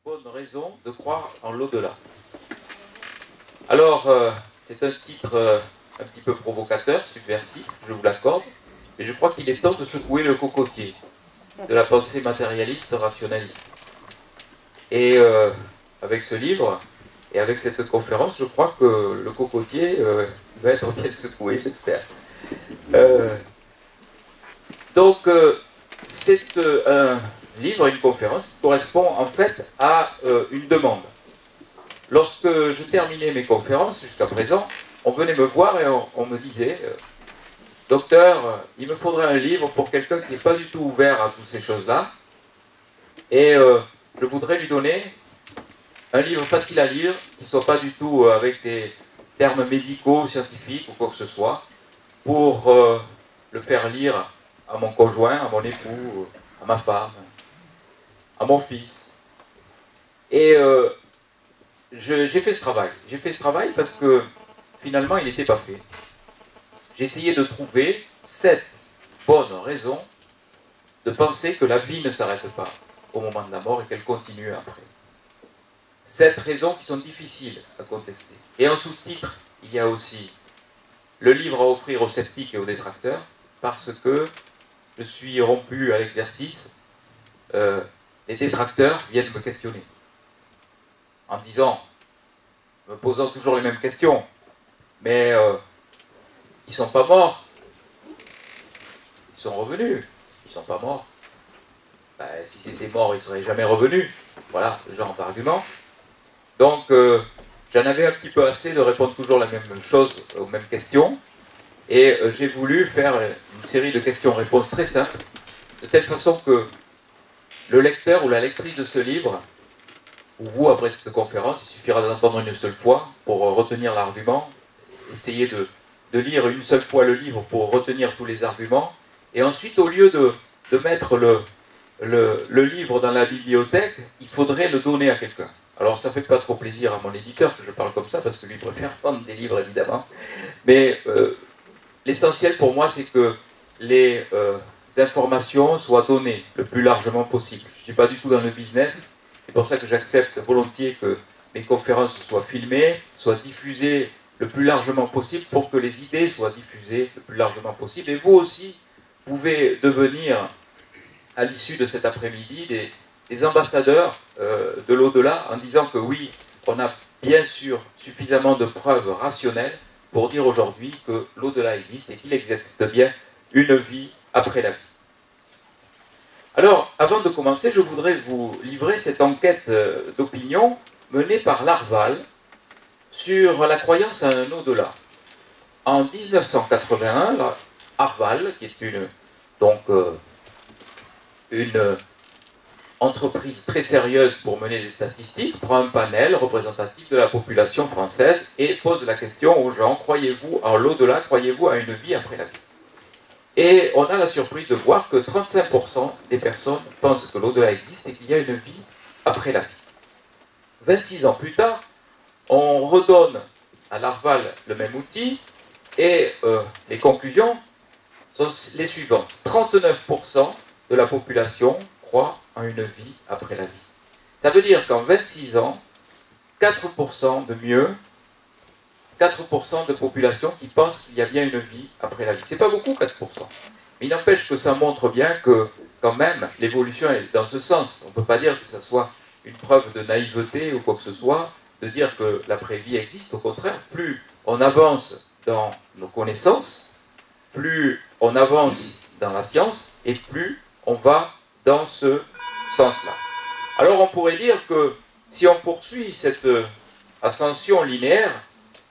bonnes raisons de croire en l'au-delà. Alors, c'est un titre un petit peu provocateur, subversif, je vous l'accorde, mais je crois qu'il est temps de secouer le cocotier de la pensée matérialiste rationaliste. Et avec ce livre et avec cette conférence, je crois que le cocotier va être bien secoué, j'espère. Donc, c'est un livre, une conférence qui correspond en fait à une demande. Lorsque je terminais mes conférences jusqu'à présent, on venait me voir et on me disait « Docteur, il me faudrait un livre pour quelqu'un qui n'est pas du tout ouvert à toutes ces choses-là, et je voudrais lui donner un livre facile à lire, qui ne soit pas du tout avec des termes médicaux, scientifiques ou quoi que ce soit, pour le faire lire à mon conjoint, à mon époux, à ma femme, à mon fils. » Et j'ai fait ce travail. J'ai fait ce travail parce que finalement, il n'était pas fait. J'ai essayé de trouver 7 bonnes raisons de penser que la vie ne s'arrête pas au moment de la mort et qu'elle continue après. 7 raisons qui sont difficiles à contester. Et en sous-titre, il y a aussi le livre à offrir aux sceptiques et aux détracteurs, parce que je suis rompu à l'exercice. Les détracteurs viennent me questionner en me posant toujours les mêmes questions. Mais ils ne sont pas morts. Ils sont revenus. Ils ne sont pas morts. Ben, si c'était mort, ils ne seraient jamais revenus. Voilà, ce genre d'argument. Donc, j'en avais un petit peu assez de répondre toujours la même chose aux mêmes questions. Et j'ai voulu faire une série de questions-réponses très simples, de telle façon que le lecteur ou la lectrice de ce livre, ou vous, après cette conférence, il suffira d'entendre une seule fois pour retenir l'argument, essayer de lire une seule fois le livre pour retenir tous les arguments, et ensuite, au lieu de mettre le livre dans la bibliothèque, il faudrait le donner à quelqu'un. Alors, ça ne fait pas trop plaisir à mon éditeur que je parle comme ça, parce que lui préfère vendre des livres, évidemment. Mais l'essentiel pour moi, c'est que les informations soient données le plus largement possible. Je ne suis pas du tout dans le business. C'est pour ça que j'accepte volontiers que mes conférences soient filmées, soient diffusées le plus largement possible pour que les idées soient diffusées le plus largement possible. Et vous aussi pouvez devenir, à l'issue de cet après-midi, des ambassadeurs de l'au-delà en disant que oui, on a bien sûr suffisamment de preuves rationnelles pour dire aujourd'hui que l'au-delà existe et qu'il existe bien une vie après la vie. Alors, avant de commencer, je voudrais vous livrer cette enquête d'opinion menée par Larval sur la croyance à un au-delà. En 1981, Larval, qui est une entreprise très sérieuse pour mener des statistiques, prend un panel représentatif de la population française et pose la question aux gens, croyez-vous en l'au-delà, croyez-vous à une vie après la vie? Et on a la surprise de voir que 35% des personnes pensent que l'au-delà existe et qu'il y a une vie après la vie. 26 ans plus tard, on redonne à Larval le même outil et les conclusions sont les suivantes. 39% de la population croit en une vie après la vie. Ça veut dire qu'en 26 ans, 4% de mieux, 4% de population qui pensent qu'il y a bien une vie après la vie. C'est pas beaucoup, 4%. Mais il n'empêche que ça montre bien que, quand même, l'évolution est dans ce sens. On ne peut pas dire que ça soit une preuve de naïveté ou quoi que ce soit, de dire que l'après-vie existe. Au contraire, plus on avance dans nos connaissances, plus on avance dans la science, et plus on va dans ce sens-là. Alors on pourrait dire que si on poursuit cette ascension linéaire,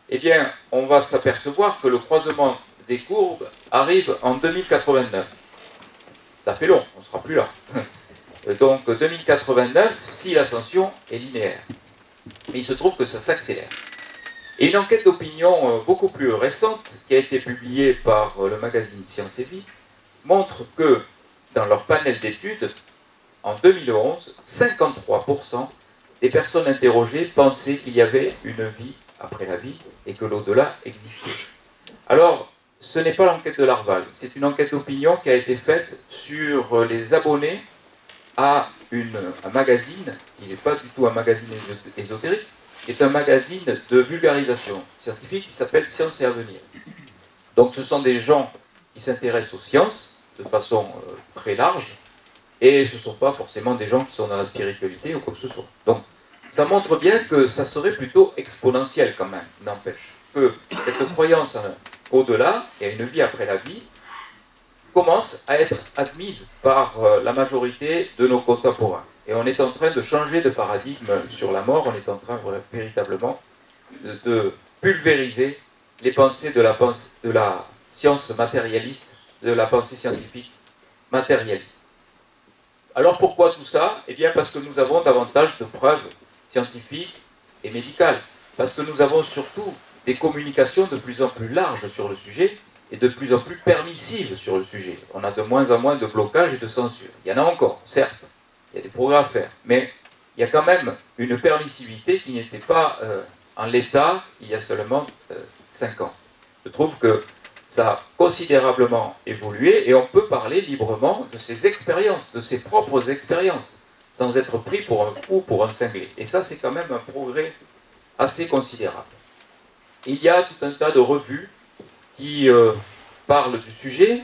eh bien, on va s'apercevoir que le croisement des courbes arrive en 2089. Ça fait long, on ne sera plus là. Donc 2089, si l'ascension est linéaire. Mais il se trouve que ça s'accélère. Et une enquête d'opinion beaucoup plus récente, qui a été publiée par le magazine Science et Vie, montre que dans leur panel d'études, en 2011, 53% des personnes interrogées pensaient qu'il y avait une vie après la vie et que l'au-delà existait. Alors, ce n'est pas l'enquête de Larval, c'est une enquête d'opinion qui a été faite sur les abonnés à un magazine qui n'est pas du tout un magazine ésotérique, qui est un magazine de vulgarisation scientifique qui s'appelle Science et Avenir. Donc ce sont des gens qui s'intéressent aux sciences de façon très large, et ce ne sont pas forcément des gens qui sont dans la spiritualité ou quoi que ce soit. Donc ça montre bien que ça serait plutôt exponentiel quand même, n'empêche, que cette croyance au-delà et à une vie après la vie commence à être admise par la majorité de nos contemporains. Et on est en train de changer de paradigme sur la mort, on est en train véritablement de pulvériser les pensées de la science matérialiste, de la pensée scientifique matérialiste. Alors pourquoi tout ça? Eh bien parce que nous avons davantage de preuves scientifiques et médicales. Parce que nous avons surtout des communications de plus en plus larges sur le sujet et de plus en plus permissives sur le sujet. On a de moins en moins de blocages et de censure. Il y en a encore, certes, il y a des progrès à faire, mais il y a quand même une permissivité qui n'était pas en l'état il y a seulement 5 ans. Je trouve que ça a considérablement évolué et on peut parler librement de ses expériences, de ses propres expériences, sans être pris pour un fou, pour un cinglé. Et ça, c'est quand même un progrès assez considérable. Il y a tout un tas de revues qui parlent du sujet.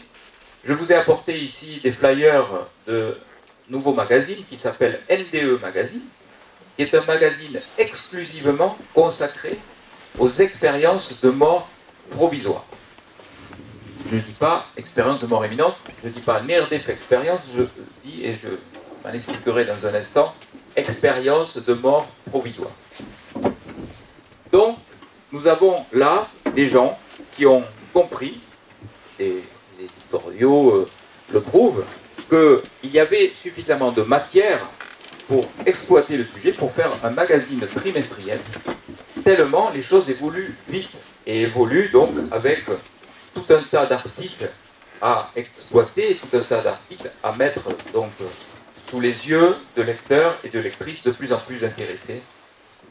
Je vous ai apporté ici des flyers de nouveau magazine qui s'appelle NDE Magazine, qui est un magazine exclusivement consacré aux expériences de mort provisoire. Je ne dis pas expérience de mort imminente, je ne dis pas near-death expérience, je dis, et je m'en expliquerai dans un instant, expérience de mort provisoire. Donc, nous avons là des gens qui ont compris, et les éditoriaux le prouvent, qu'il y avait suffisamment de matière pour exploiter le sujet, pour faire un magazine trimestriel, tellement les choses évoluent vite, et évoluent donc avec tout un tas d'articles à exploiter, tout un tas d'articles à mettre donc sous les yeux de lecteurs et de lectrices de plus en plus intéressés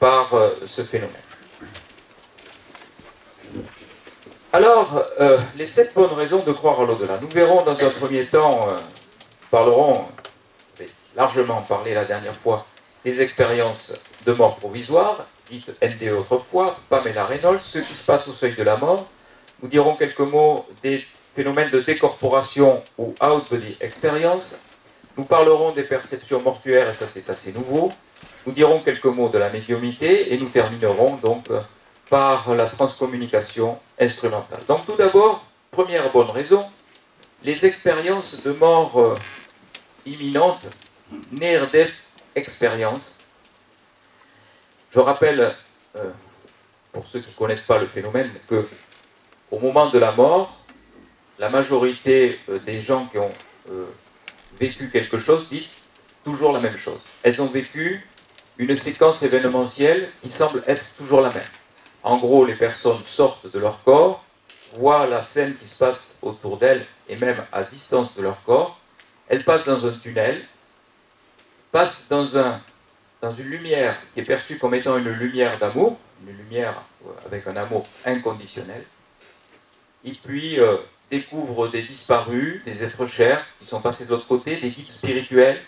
par ce phénomène. Alors, les 7 bonnes raisons de croire à l'au-delà. Nous verrons dans un premier temps, parlerons, j'ai largement parlé la dernière fois, des expériences de mort provisoire, dites NDE autrefois, Pamela Reynolds, ce qui se passe au seuil de la mort. Nous dirons quelques mots des phénomènes de décorporation ou out-body experience. Nous parlerons des perceptions mortuaires, et ça c'est assez nouveau. Nous dirons quelques mots de la médiumnité, et nous terminerons donc par la transcommunication instrumentale. Donc tout d'abord, première bonne raison, les expériences de mort imminente, near-death experience. Je rappelle, pour ceux qui ne connaissent pas le phénomène, que au moment de la mort, la majorité des gens qui ont vécu quelque chose disent toujours la même chose. Elles ont vécu une séquence événementielle qui semble être toujours la même. En gros, les personnes sortent de leur corps, voient la scène qui se passe autour d'elles et même à distance de leur corps. Elles passent dans un tunnel, passent dans une lumière qui est perçue comme étant une lumière d'amour, une lumière avec un amour inconditionnel, et puis découvrent des disparus, des êtres chers qui sont passés de l'autre côté, des guides spirituels,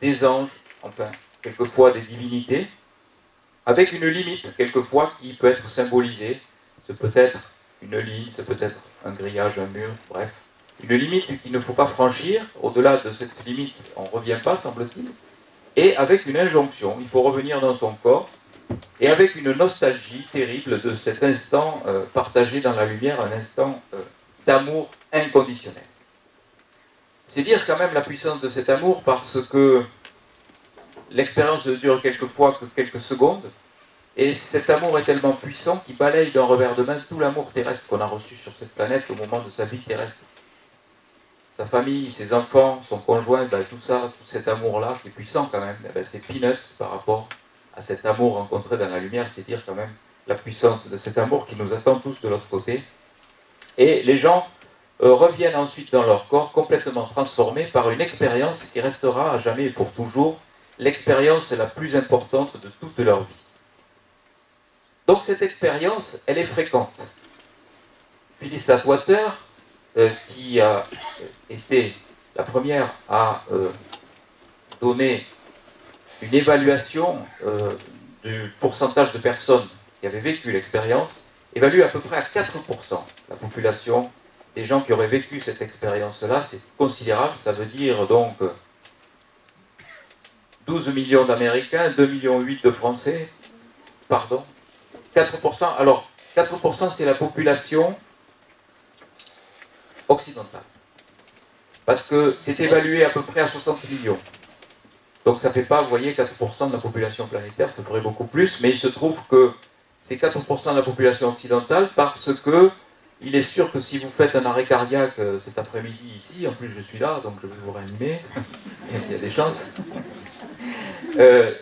des anges, enfin, quelquefois des divinités, avec une limite, quelquefois, qui peut être symbolisée. Ce peut être une ligne, ce peut être un grillage, un mur, bref. Une limite qu'il ne faut pas franchir. Au-delà de cette limite, on ne revient pas, semble-t-il. Et avec une injonction, il faut revenir dans son corps, et avec une nostalgie terrible de cet instant partagé dans la lumière, un instant d'amour inconditionnel. C'est dire quand même la puissance de cet amour, parce que l'expérience ne dure quelquefois que quelques secondes, et cet amour est tellement puissant qu'il balaye d'un revers de main tout l'amour terrestre qu'on a reçu sur cette planète au moment de sa vie terrestre. Sa famille, ses enfants, son conjoint, ben, tout ça, tout cet amour-là, qui est puissant quand même, ben, c'est peanuts par rapport à cet amour rencontré dans la lumière, c'est dire quand même la puissance de cet amour qui nous attend tous de l'autre côté. Et les gens reviennent ensuite dans leur corps complètement transformés par une expérience qui restera à jamais et pour toujours l'expérience la plus importante de toute leur vie. Donc cette expérience, elle est fréquente. Phyllis Atwater, qui a été la première à donner une évaluation du pourcentage de personnes qui avaient vécu l'expérience, évalue à peu près à 4% la population des gens qui auraient vécu cette expérience-là. C'est considérable, ça veut dire donc 12 millions d'Américains, 2,8 millions de Français, pardon, 4%, alors 4% c'est la population occidentale, parce que c'est évalué à peu près à 60 millions. Donc ça ne fait pas, vous voyez, 4% de la population planétaire, ça ferait beaucoup plus, mais il se trouve que c'est 4% de la population occidentale parce que il est sûr que si vous faites un arrêt cardiaque cet après-midi ici, en plus je suis là, donc je vais vous réanimer, il y a des chances,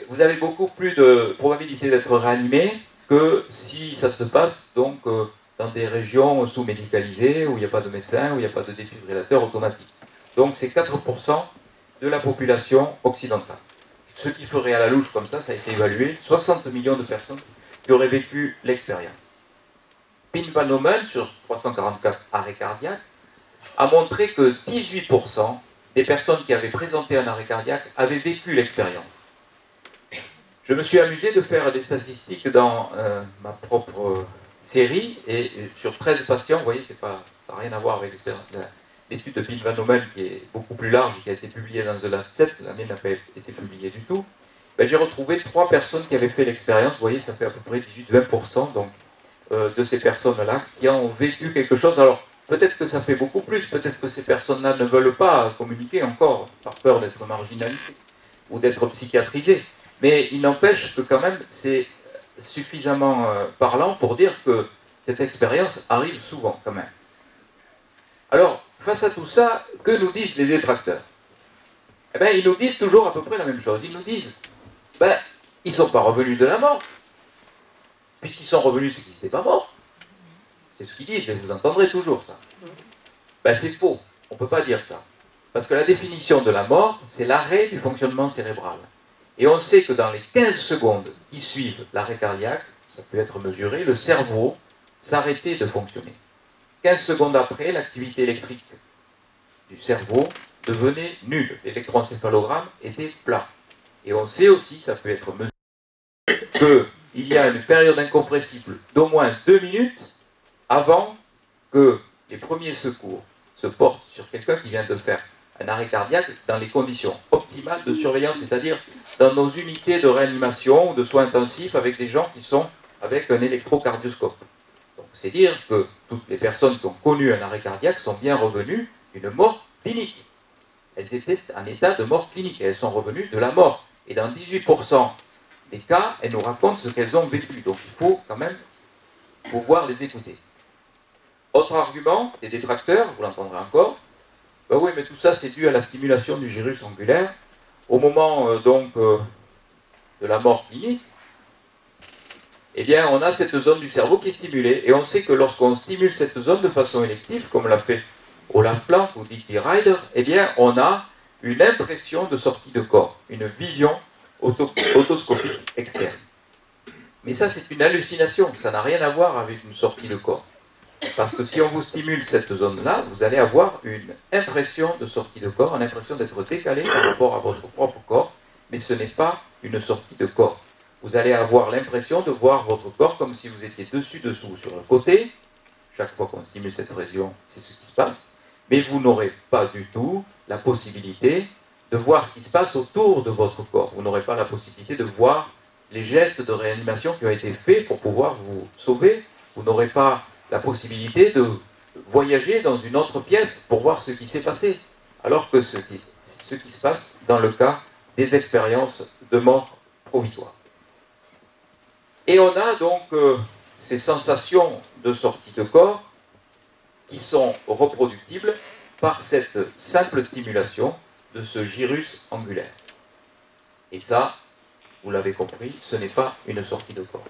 vous avez beaucoup plus de probabilité d'être réanimé que si ça se passe donc dans des régions sous-médicalisées, où il n'y a pas de médecin, où il n'y a pas de défibrillateur automatique. Donc c'est 4% de la population occidentale. Ce qui ferait à la louche comme ça a été évalué, 60 millions de personnes qui auraient vécu l'expérience. Pin Van Ommel, sur 344 arrêts cardiaques, a montré que 18% des personnes qui avaient présenté un arrêt cardiaque avaient vécu l'expérience. Je me suis amusé de faire des statistiques dans ma propre série, et sur 13 patients, vous voyez, ça n'a rien à voir avec l'étude de Pin Van Ommel qui est beaucoup plus large, qui a été publiée dans The Lancet, la mienne n'a pas été publiée du tout. Ben, j'ai retrouvé 3 personnes qui avaient fait l'expérience, vous voyez, ça fait à peu près 18-20% donc, de ces personnes-là qui ont vécu quelque chose. Alors, peut-être que ça fait beaucoup plus, peut-être que ces personnes-là ne veulent pas communiquer encore, par peur d'être marginalisées ou d'être psychiatrisées. Mais il n'empêche que quand même, c'est suffisamment parlant pour dire que cette expérience arrive souvent quand même. Alors, face à tout ça, que nous disent les détracteurs? Eh bien, ils nous disent toujours à peu près la même chose. Ils nous disent, ben, ils ne sont pas revenus de la mort. Puisqu'ils sont revenus, c'est qu'ils n'étaient pas morts. C'est ce qu'ils disent, et vous entendrez toujours ça. Ben, c'est faux. On ne peut pas dire ça. Parce que la définition de la mort, c'est l'arrêt du fonctionnement cérébral. Et on sait que dans les 15 secondes qui suivent l'arrêt cardiaque, ça peut être mesuré, le cerveau s'arrêtait de fonctionner. 15 secondes après, l'activité électrique du cerveau devenait nulle. L'électroencéphalogramme était plat. Et on sait aussi, ça peut être mesuré, qu'il y a une période incompressible d'au moins 2 minutes avant que les premiers secours se portent sur quelqu'un qui vient de faire un arrêt cardiaque dans les conditions optimales de surveillance, c'est-à-dire dans nos unités de réanimation ou de soins intensifs avec des gens qui sont avec un électrocardioscope. Donc c'est dire que toutes les personnes qui ont connu un arrêt cardiaque sont bien revenues d'une mort clinique. Elles étaient en état de mort clinique et elles sont revenues de la mort. Et dans 18% des cas, elles nous racontent ce qu'elles ont vécu. Donc il faut quand même pouvoir les écouter. Autre argument des détracteurs, vous l'entendrez encore, ben oui, mais tout ça c'est dû à la stimulation du gyrus angulaire. Au moment de la mort clinique, eh bien on a cette zone du cerveau qui est stimulée. Et on sait que lorsqu'on stimule cette zone de façon élective, comme l'a fait Olaf Planck ou Dick Ryder, eh bien on a une impression de sortie de corps, une vision otoscopique externe. Mais ça c'est une hallucination, ça n'a rien à voir avec une sortie de corps. Parce que si on vous stimule cette zone-là, vous allez avoir une impression de sortie de corps, une impression d'être décalé par rapport à votre propre corps, mais ce n'est pas une sortie de corps. Vous allez avoir l'impression de voir votre corps comme si vous étiez dessus-dessous sur le côté. Chaque fois qu'on stimule cette région, c'est ce qui se passe. Mais vous n'aurez pas du tout la possibilité de voir ce qui se passe autour de votre corps. Vous n'aurez pas la possibilité de voir les gestes de réanimation qui ont été faits pour pouvoir vous sauver. Vous n'aurez pas la possibilité de voyager dans une autre pièce pour voir ce qui s'est passé. Alors que c'est ce qui se passe dans le cas des expériences de mort provisoire. Et on a donc ces sensations de sortie de corps qui sont reproductibles par cette simple stimulation de ce gyrus angulaire. Et ça, vous l'avez compris, ce n'est pas une sortie de corps.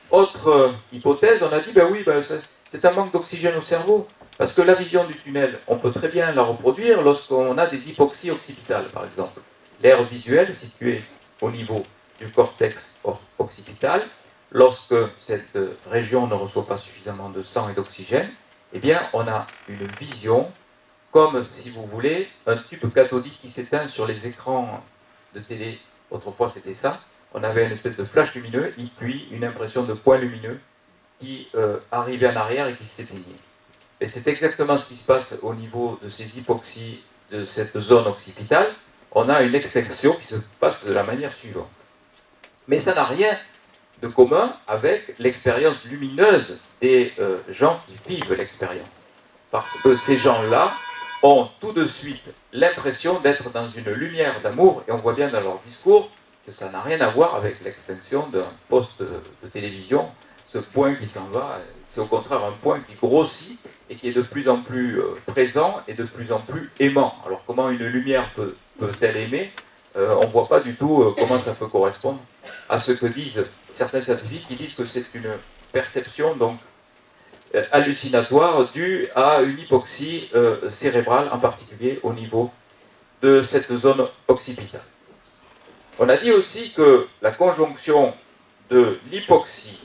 Autre hypothèse, on a dit, ben oui, ben c'est un manque d'oxygène au cerveau, parce que la vision du tunnel, on peut très bien la reproduire lorsqu'on a des hypoxies occipitales, par exemple. L'aire visuelle située au niveau du cortex occipital, lorsque cette région ne reçoit pas suffisamment de sang et d'oxygène, eh bien, on a une vision comme, si vous voulez, un tube cathodique qui s'éteint sur les écrans de télé autrefois c'était ça, on avait une espèce de flash lumineux et puis une impression de point lumineux qui arrivait en arrière et qui s'éteignait. Et c'est exactement ce qui se passe au niveau de ces hypoxies de cette zone occipitale. On a une extinction qui se passe de la manière suivante. Mais ça n'a rien de commun avec l'expérience lumineuse des gens qui vivent l'expérience. Parce que ces gens-là ont tout de suite l'impression d'être dans une lumière d'amour, et on voit bien dans leur discours que ça n'a rien à voir avec l'extinction d'un poste de télévision. Ce point qui s'en va, c'est au contraire un point qui grossit et qui est de plus en plus présent et de plus en plus aimant. Alors comment une lumière peut-elle aimer? On ne voit pas du tout comment ça peut correspondre à ce que disent certains scientifiques qui disent que c'est une perception donc hallucinatoire due à une hypoxie cérébrale, en particulier au niveau de cette zone occipitale. On a dit aussi que la conjonction de l'hypoxie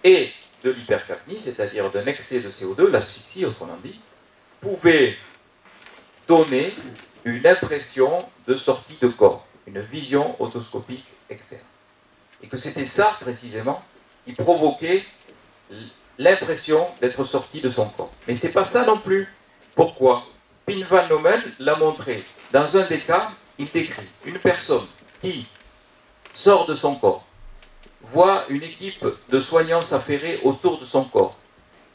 et de l'hypercapnie, c'est-à-dire d'un excès de CO2, l'asphyxie autrement dit, pouvait donner une impression de sortie de corps, une vision otoscopique externe. Et que c'était ça, précisément, qui provoquait l'impression d'être sorti de son corps. Mais c'est pas ça non plus. Pourquoi? Pin van Nommel l'a montré. Dans un des cas, il décrit une personne qui sort de son corps, voit une équipe de soignants s'affairer autour de son corps.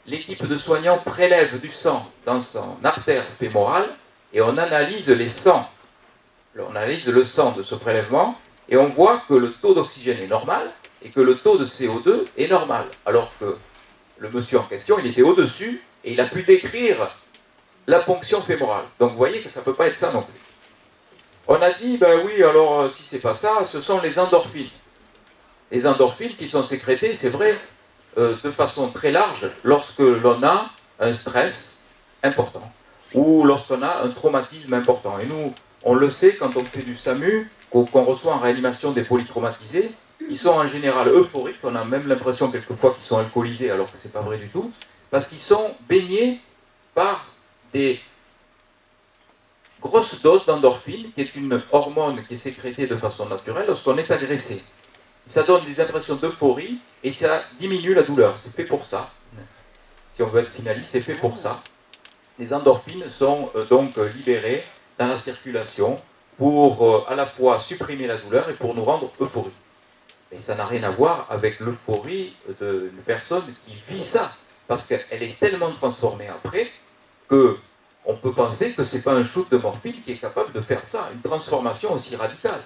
L'équipe de soignants prélève du sang dans son artère fémorale et on analyse les sangs. On analyse le sang de ce prélèvement et on voit que le taux d'oxygène est normal et que le taux de CO2 est normal. Alors que le monsieur en question, il était au-dessus et il a pu décrire la ponction fémorale. Donc vous voyez que ça ne peut pas être ça non plus. On a dit, ben oui, alors si c'est pas ça, ce sont les endorphines. Les endorphines qui sont sécrétées, c'est vrai, de façon très large lorsque l'on a un stress important ou lorsqu'on a un traumatisme important. Et nous, on le sait quand on fait du SAMU, qu'on reçoit en réanimation des polytraumatisés, ils sont en général euphoriques, on a même l'impression quelquefois qu'ils sont alcoolisés alors que ce n'est pas vrai du tout, parce qu'ils sont baignés par des grosses doses d'endorphine, qui est une hormone qui est sécrétée de façon naturelle lorsqu'on est agressé. Ça donne des impressions d'euphorie et ça diminue la douleur. C'est fait pour ça. Si on veut être finaliste, c'est fait pour ça. Les endorphines sont donc libérées dans la circulation pour à la fois supprimer la douleur et pour nous rendre euphoriques. Mais ça n'a rien à voir avec l'euphorie d'une personne qui vit ça. Parce qu'elle est tellement transformée après qu'on peut penser que ce n'est pas un shoot de morphine qui est capable de faire ça, une transformation aussi radicale.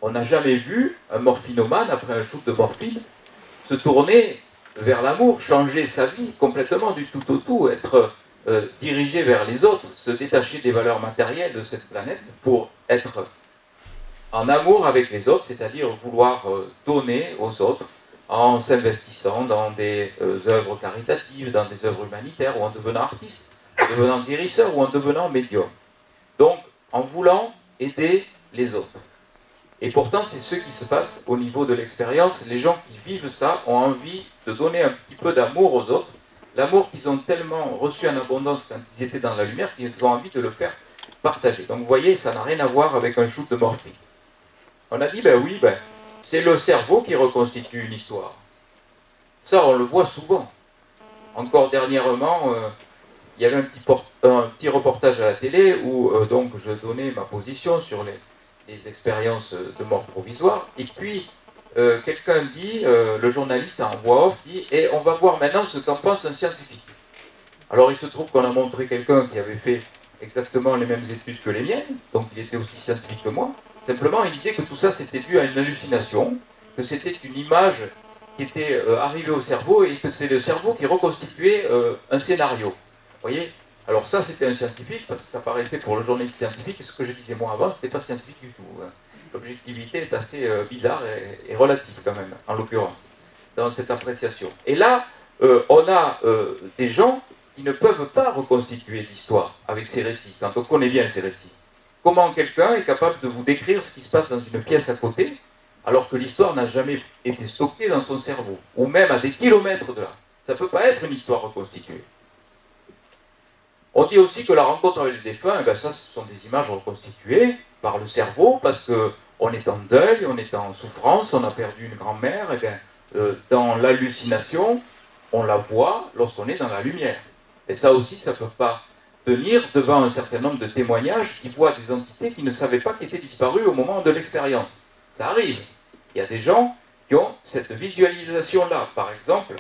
On n'a jamais vu un morphinomane, après un shoot de morphine, se tourner vers l'amour, changer sa vie complètement du tout au tout, être dirigé vers les autres, se détacher des valeurs matérielles de cette planète pour être en amour avec les autres, c'est-à-dire vouloir donner aux autres en s'investissant dans des œuvres caritatives, dans des œuvres humanitaires, ou en devenant artiste, en devenant guérisseur, ou en devenant médium. Donc, en voulant aider les autres. Et pourtant, c'est ce qui se passe au niveau de l'expérience. Les gens qui vivent ça ont envie de donner un petit peu d'amour aux autres, l'amour qu'ils ont tellement reçu en abondance quand ils étaient dans la lumière qu'ils ont envie de le faire partager. Donc vous voyez, ça n'a rien à voir avec un shoot de morphine. On a dit, ben oui, c'est le cerveau qui reconstitue une histoire. Ça, on le voit souvent. Encore dernièrement, il y avait un petit reportage à la télé où donc je donnais ma position sur les expériences de mort provisoire. Et puis, quelqu'un dit, le journaliste en voix off dit, et on va voir maintenant ce qu'en pense un scientifique. Alors il se trouve qu'on a montré quelqu'un qui avait fait exactement les mêmes études que les miennes, donc il était aussi scientifique que moi. Simplement, il disait que tout ça c'était dû à une hallucination, que c'était une image qui était arrivée au cerveau et que c'est le cerveau qui reconstituait un scénario. Vous voyez? Alors ça, c'était un scientifique, parce que ça paraissait pour le journaliste scientifique, et ce que je disais moi avant, c'était pas scientifique du tout. L'objectivité est assez bizarre et relative quand même, en l'occurrence, dans cette appréciation. Et là, on a des gens qui ne peuvent pas reconstituer l'histoire avec ces récits, quand on connaît bien ces récits. Comment quelqu'un est capable de vous décrire ce qui se passe dans une pièce à côté, alors que l'histoire n'a jamais été stockée dans son cerveau, ou même à des kilomètres de là? Ça ne peut pas être une histoire reconstituée. On dit aussi que la rencontre avec les défunts, ça, ce sont des images reconstituées par le cerveau, parce on est en deuil, on est en souffrance, on a perdu une grand-mère, et bien, dans l'hallucination, on la voit lorsqu'on est dans la lumière. Et ça aussi, ça ne peut pas tenir devant un certain nombre de témoignages qui voient des entités qui ne savaient pas qu'elles étaient disparues au moment de l'expérience. Ça arrive. Il y a des gens qui ont cette visualisation-là. Par exemple,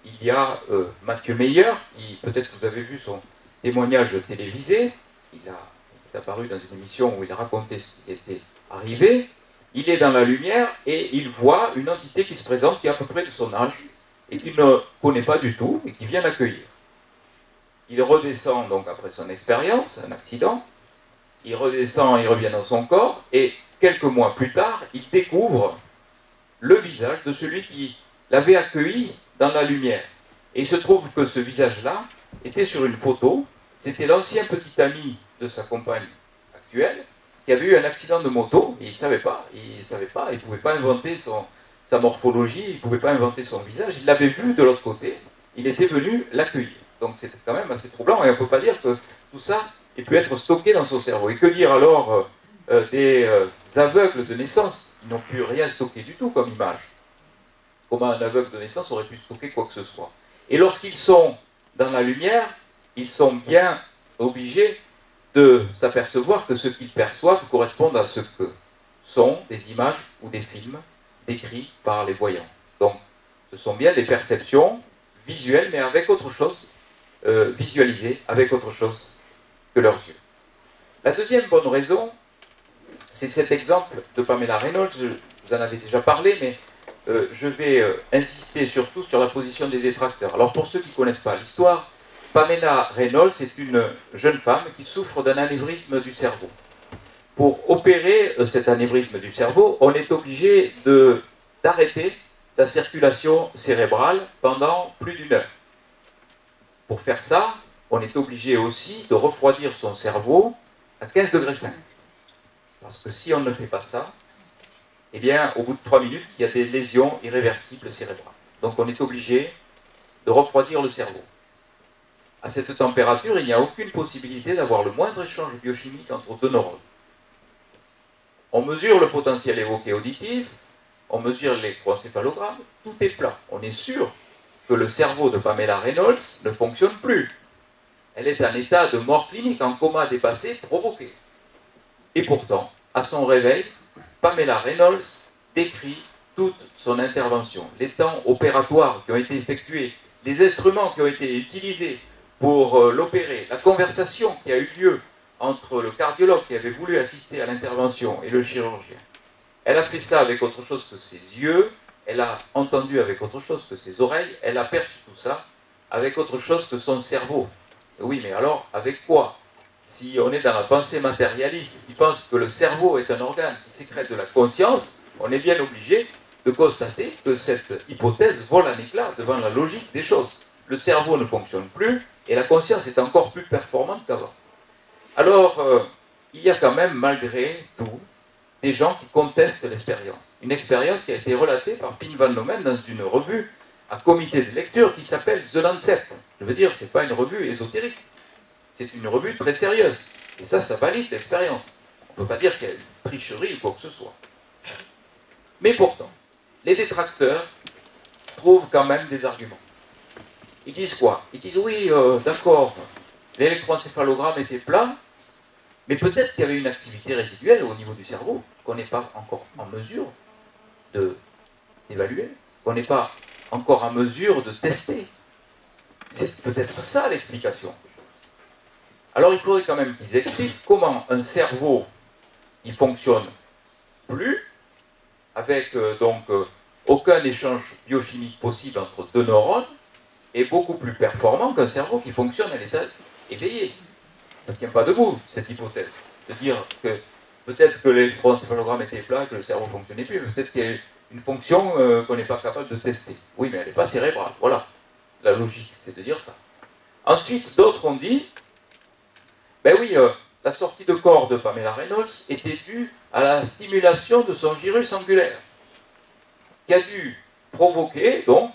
il y a Mathieu Meyer, qui, peut-être vous avez vu son témoignage télévisé, il est apparu dans une émission où il racontait ce qui était arrivé. Il est dans la lumière et il voit une entité qui se présente, qui est à peu près de son âge, et qu'il ne connaît pas du tout, et qui vient l'accueillir. Il redescend donc après son expérience, un accident, il redescend, il revient dans son corps, et quelques mois plus tard, il découvre le visage de celui qui l'avait accueilli dans la lumière. Et il se trouve que ce visage-là était sur une photo, c'était l'ancien petit ami de sa compagne actuelle, qui avait eu un accident de moto, et il ne savait pas, il ne pouvait pas inventer sa morphologie, il ne pouvait pas inventer son visage, il l'avait vu de l'autre côté, il était venu l'accueillir. Donc c'était quand même assez troublant, et on ne peut pas dire que tout ça ait pu être stocké dans son cerveau. Et que dire alors des aveugles de naissance, qui n'ont pu rien stocker du tout comme image? Comment un aveugle de naissance aurait pu stocker quoi que ce soit? Et lorsqu'ils sont dans la lumière, ils sont bien obligés de s'apercevoir que ce qu'ils perçoivent correspond à ce que sont des images ou des films décrits par les voyants. Donc, ce sont bien des perceptions visuelles, mais avec autre chose, visualisées avec autre chose que leurs yeux. La deuxième bonne raison, c'est cet exemple de Pamela Reynolds. Je vous en avais déjà parlé, mais je vais insister surtout sur la position des détracteurs. Alors, pour ceux qui ne connaissent pas l'histoire, Pamela Reynolds est une jeune femme qui souffre d'un anévrisme du cerveau. Pour opérer cet anévrisme du cerveau, on est obligé d'arrêter sa circulation cérébrale pendant plus d'1 heure. Pour faire ça, on est obligé aussi de refroidir son cerveau à 15 degrés 5. Parce que si on ne fait pas ça, eh bien, au bout de 3 minutes, il y a des lésions irréversibles cérébrales. Donc on est obligé de refroidir le cerveau. À cette température, il n'y a aucune possibilité d'avoir le moindre échange biochimique entre deux neurones. On mesure le potentiel évoqué auditif, on mesure l'électroencéphalogramme, tout est plat. On est sûr que le cerveau de Pamela Reynolds ne fonctionne plus. Elle est en état de mort clinique, en coma dépassé, provoqué. Et pourtant, à son réveil, Pamela Reynolds décrit toute son intervention, les temps opératoires qui ont été effectués, les instruments qui ont été utilisés pour l'opérer, la conversation qui a eu lieu entre le cardiologue qui avait voulu assister à l'intervention et le chirurgien. Elle a fait ça avec autre chose que ses yeux, elle a entendu avec autre chose que ses oreilles, elle a perçu tout ça avec autre chose que son cerveau. Et oui, mais alors, avec quoi? Si on est dans la pensée matérialiste qui pense que le cerveau est un organe qui sécrète de la conscience, on est bien obligé de constater que cette hypothèse vole en éclats devant la logique des choses. Le cerveau ne fonctionne plus et la conscience est encore plus performante qu'avant. Alors, il y a quand même, malgré tout, des gens qui contestent l'expérience. Une expérience qui a été relatée par Pim van Lomen dans une revue à comité de lecture qui s'appelle The Lancet. Je veux dire, ce n'est pas une revue ésotérique. C'est une revue très sérieuse. Et ça valide l'expérience. On ne peut pas dire qu'il y a une tricherie ou quoi que ce soit. Mais pourtant, les détracteurs trouvent quand même des arguments. Ils disent quoi? Ils disent oui, d'accord, l'électroencéphalogramme était plat, mais peut-être qu'il y avait une activité résiduelle au niveau du cerveau qu'on n'est pas encore en mesure d'évaluer, qu'on n'est pas encore en mesure de tester. C'est peut-être ça l'explication. Alors il faudrait quand même qu'ils expliquent comment un cerveau qui fonctionne plus, avec aucun échange biochimique possible entre deux neurones, est beaucoup plus performant qu'un cerveau qui fonctionne à l'état éveillé. Ça ne tient pas debout, cette hypothèse. De dire que peut-être que l'électroencéphalogramme était plat, que le cerveau ne fonctionnait plus, peut-être qu'il y a une fonction qu'on n'est pas capable de tester. Oui, mais elle n'est pas cérébrale. Voilà. La logique, c'est de dire ça. Ensuite, d'autres ont dit, ben oui, la sortie de corps de Pamela Reynolds était due à la stimulation de son gyrus angulaire, qui a dû provoquer, donc,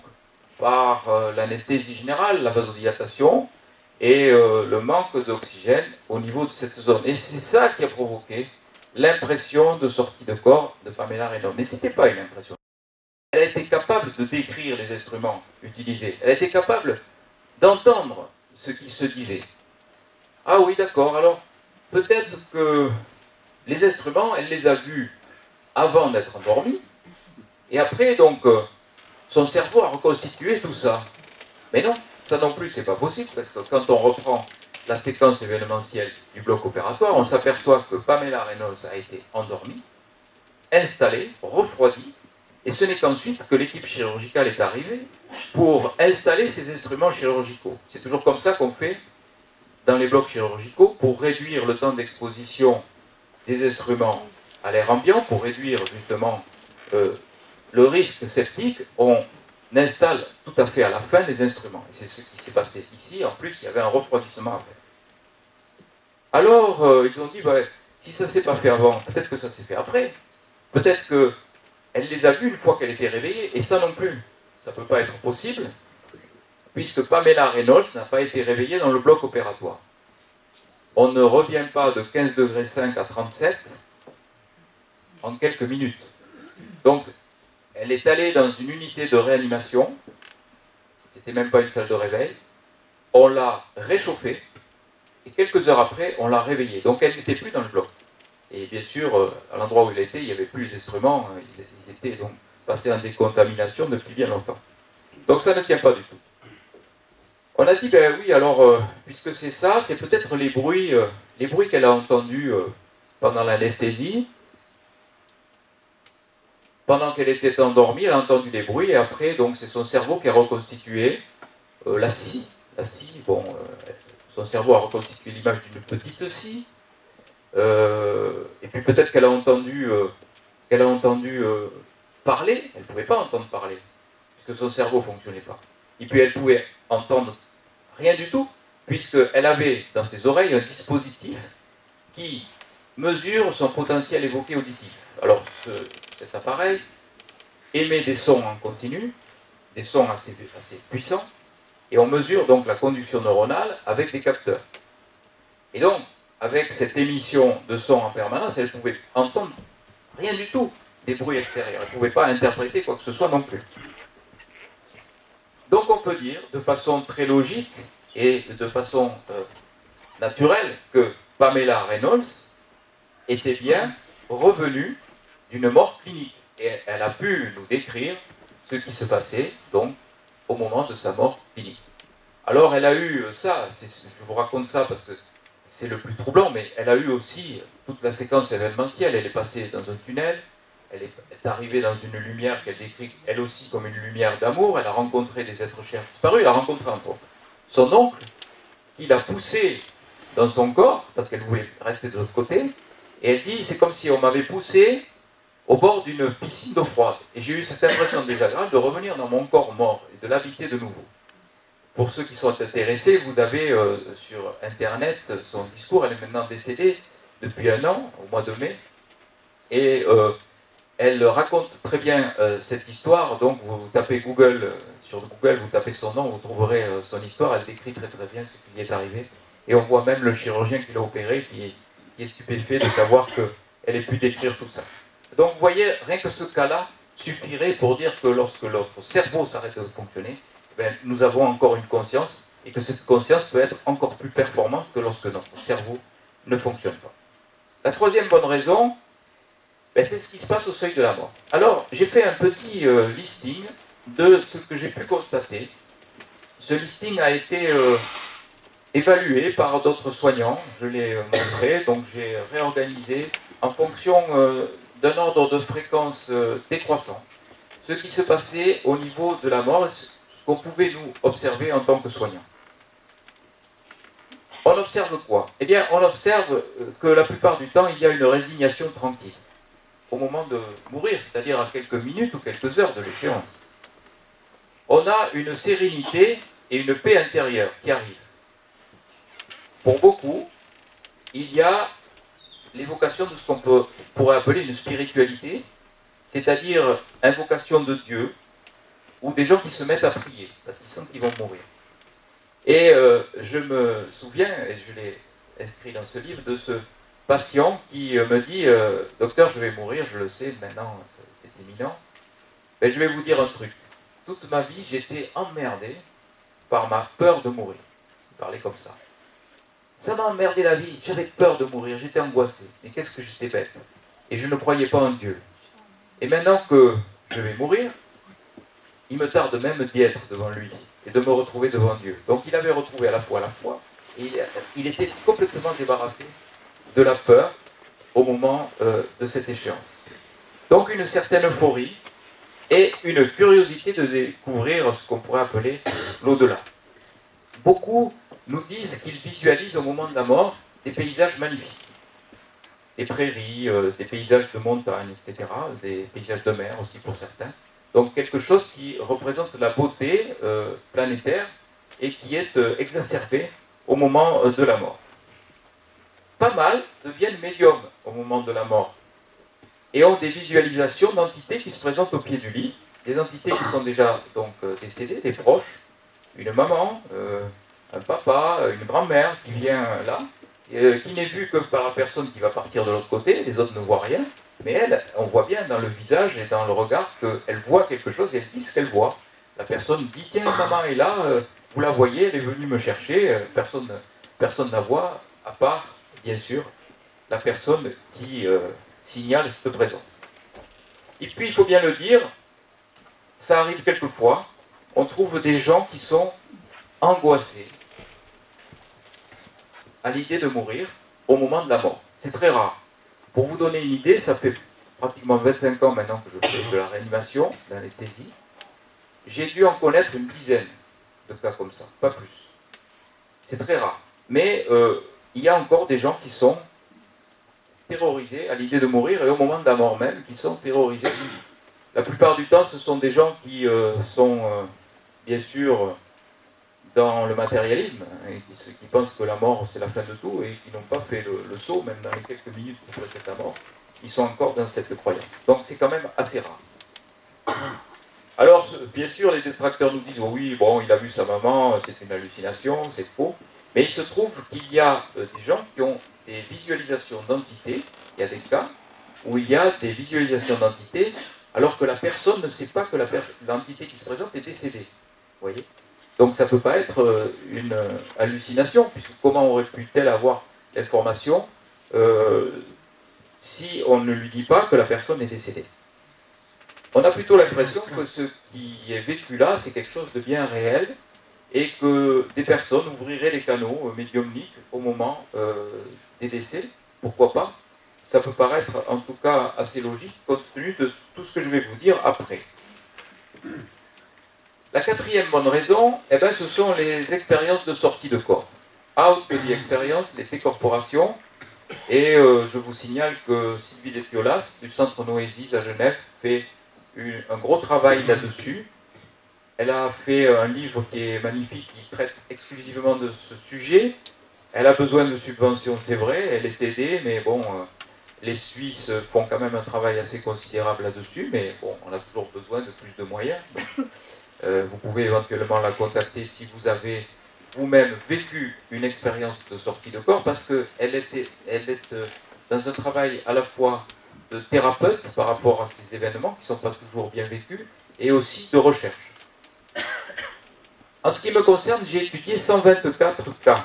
par l'anesthésie générale, la vasodilatation et le manque d'oxygène au niveau de cette zone. Et c'est ça qui a provoqué l'impression de sortie de corps de Pamela Reynolds. Mais ce n'était pas une impression. Elle a été capable de décrire les instruments utilisés. Elle a été capable d'entendre ce qui se disait. Ah oui, d'accord, alors peut-être que les instruments, elle les a vus avant d'être endormie, et après, donc, son cerveau a reconstitué tout ça. Mais non, ça non plus, c'est pas possible, parce que quand on reprend la séquence événementielle du bloc opératoire, on s'aperçoit que Pamela Reynolds a été endormie, installée, refroidie, et ce n'est qu'ensuite que l'équipe chirurgicale est arrivée pour installer ces instruments chirurgicaux. C'est toujours comme ça qu'on fait dans les blocs chirurgicaux pour réduire le temps d'exposition des instruments à l'air ambiant, pour réduire justement le risque septique. On installe tout à fait à la fin les instruments. Et c'est ce qui s'est passé ici. En plus, il y avait un refroidissement à faire. Alors, ils ont dit, bah, si ça ne s'est pas fait avant, peut-être que ça s'est fait après. Peut-être qu'elle les a vus une fois qu'elle était réveillée. Et ça non plus, ça ne peut pas être possible, puisque Pamela Reynolds n'a pas été réveillée dans le bloc opératoire. On ne revient pas de 15,5 degrés à 37 en quelques minutes. Donc, elle est allée dans une unité de réanimation, c'était même pas une salle de réveil, on l'a réchauffée, et quelques heures après, on l'a réveillée. Donc, elle n'était plus dans le bloc. Et bien sûr, à l'endroit où elle était, il n'y avait plus les instruments, ils étaient donc passés en décontamination depuis bien longtemps. Donc, ça ne tient pas du tout. On a dit, ben oui, alors, puisque c'est ça, c'est peut-être les bruits qu'elle a entendus pendant l'anesthésie. Pendant qu'elle était endormie, elle a entendu des bruits, et après, donc, c'est son cerveau qui a reconstitué la scie. La scie, bon, son cerveau a reconstitué l'image d'une petite scie. Et puis peut-être qu'elle a entendu, parler. Elle ne pouvait pas entendre parler, puisque son cerveau ne fonctionnait pas. Et puis elle pouvait entendre rien du tout, puisqu'elle avait dans ses oreilles un dispositif qui mesure son potentiel évoqué auditif. Alors cet appareil émet des sons en continu, des sons assez puissants, et on mesure donc la conduction neuronale avec des capteurs. Et donc, avec cette émission de sons en permanence, elle ne pouvait entendre rien du tout des bruits extérieurs. Elle ne pouvait pas interpréter quoi que ce soit non plus. Donc on peut dire, de façon très logique et de façon naturelle, que Pamela Reynolds était bien revenue d'une mort clinique. Et elle a pu nous décrire ce qui se passait, donc, au moment de sa mort clinique. Alors elle a eu ça, je vous raconte ça parce que c'est le plus troublant, mais elle a eu aussi toute la séquence événementielle. Elle est passée dans un tunnel, elle est arrivée dans une lumière qu'elle décrit elle aussi comme une lumière d'amour. Elle a rencontré des êtres chers disparus. Elle a rencontré entre autres son oncle, qui l'a poussée dans son corps, parce qu'elle voulait rester de l'autre côté. Et elle dit, c'est comme si on m'avait poussé au bord d'une piscine d'eau froide. Et j'ai eu cette impression désagréable de revenir dans mon corps mort et de l'habiter de nouveau. Pour ceux qui sont intéressés, vous avez sur Internet son discours. Elle est maintenant décédée depuis 1 an, au mois de mai. Et elle raconte très bien cette histoire. Donc vous tapez Google, sur Google, vous tapez son nom, vous trouverez son histoire. Elle décrit très très bien ce qui lui est arrivé. Et on voit même le chirurgien qui l'a opéré, qui est stupéfait de savoir qu'elle ait pu décrire tout ça. Donc vous voyez, rien que ce cas-là suffirait pour dire que lorsque notre cerveau s'arrête de fonctionner, ben, nous avons encore une conscience, et que cette conscience peut être encore plus performante que lorsque notre cerveau ne fonctionne pas. La troisième bonne raison, ben, c'est ce qui se passe au seuil de la mort. Alors, j'ai fait un petit listing de ce que j'ai pu constater. Ce listing a été évalué par d'autres soignants, je l'ai montré, donc j'ai réorganisé en fonction d'un ordre de fréquence décroissant ce qui se passait au niveau de la mort, ce qu'on pouvait nous observer en tant que soignants. On observe quoi? Eh bien, on observe que la plupart du temps, il y a une résignation tranquille au moment de mourir, c'est-à-dire à quelques minutes ou quelques heures de l'échéance. On a une sérénité et une paix intérieure qui arrivent. Pour beaucoup, il y a l'évocation de ce qu'on pourrait appeler une spiritualité, c'est-à-dire invocation de Dieu, ou des gens qui se mettent à prier, parce qu'ils sentent qu'ils vont mourir. Et je me souviens, et je l'ai inscrit dans ce livre, de ce patient qui me dit docteur, je vais mourir, je le sais, maintenant c'est imminent. Ben, je vais vous dire un truc. Toute ma vie, j'étais emmerdé par ma peur de mourir. Il parlait comme ça. Ça m'a emmerdé la vie, j'avais peur de mourir, j'étais angoissé. Et qu'est-ce que j'étais bête. Et je ne croyais pas en Dieu. Et maintenant que je vais mourir, il me tarde même d'y être devant lui et de me retrouver devant Dieu. Donc il avait retrouvé à la foi et il était complètement débarrassé de la peur au moment de cette échéance. Donc une certaine euphorie et une curiosité de découvrir ce qu'on pourrait appeler l'au-delà. Beaucoup nous disent qu'ils visualisent au moment de la mort des paysages magnifiques. Des prairies, des paysages de montagne, etc., des paysages de mer aussi pour certains. Donc quelque chose qui représente la beauté planétaire et qui est exacerbée au moment de la mort. Pas mal deviennent médiums au moment de la mort et ont des visualisations d'entités qui se présentent au pied du lit, des entités qui sont déjà donc décédées, des proches, une maman, un papa, une grand-mère qui vient là, qui n'est vue que par la personne qui va partir de l'autre côté, les autres ne voient rien, mais elle, on voit bien dans le visage et dans le regard qu'elle voit quelque chose et elle dit ce qu'elle voit. La personne dit, tiens, maman est là, vous la voyez, elle est venue me chercher, personne ne la voit, à part, bien sûr, la personne qui signale cette présence. Et puis, il faut bien le dire, ça arrive quelquefois, on trouve des gens qui sont angoissés à l'idée de mourir au moment de la mort. C'est très rare. Pour vous donner une idée, ça fait pratiquement 25 ans maintenant que je fais de la réanimation, de l'anesthésie. J'ai dû en connaître une dizaine de cas comme ça, pas plus. C'est très rare. Mais il y a encore des gens qui sont terrorisés à l'idée de mourir et au moment de la mort même, qui sont terrorisés. La plupart du temps, ce sont des gens qui sont, bien sûr, dans le matérialisme, et qui pensent que la mort c'est la fin de tout et qui n'ont pas fait le saut, même dans les quelques minutes qui précèdent la mort, ils sont encore dans cette croyance. Donc c'est quand même assez rare. Alors, bien sûr, les détracteurs nous disent, oh oui, bon, il a vu sa maman, c'est une hallucination, c'est faux. Mais il se trouve qu'il y a des gens qui ont des visualisations d'entités, il y a des cas où il y a des visualisations d'entités, alors que la personne ne sait pas que l'entité qui se présente est décédée. Vous voyez ? Donc ça ne peut pas être une hallucination, puisque comment aurait pu-t-elle avoir l'information si on ne lui dit pas que la personne est décédée? On a plutôt l'impression que ce qui est vécu là, c'est quelque chose de bien réel, et que des personnes ouvriraient les canaux médiumniques au moment des décès. Pourquoi pas? Ça peut paraître en tout cas assez logique, compte tenu de tout ce que je vais vous dire après. La quatrième bonne raison, eh ben, ce sont les expériences de sortie de corps. Out the experience, les décorporations. Et je vous signale que Sylvie Détiolas, du Centre Noésis à Genève, fait un gros travail là-dessus. Elle a fait un livre qui est magnifique, qui traite exclusivement de ce sujet. Elle a besoin de subventions, c'est vrai, elle est aidée, mais bon, les Suisses font quand même un travail assez considérable là-dessus, mais bon, on a toujours besoin de plus de moyens. Donc, vous pouvez éventuellement la contacter si vous avez vous-même vécu une expérience de sortie de corps, parce qu'elle est dans un travail à la fois de thérapeute par rapport à ces événements qui ne sont pas toujours bien vécus, et aussi de recherche. En ce qui me concerne, j'ai étudié 124 cas.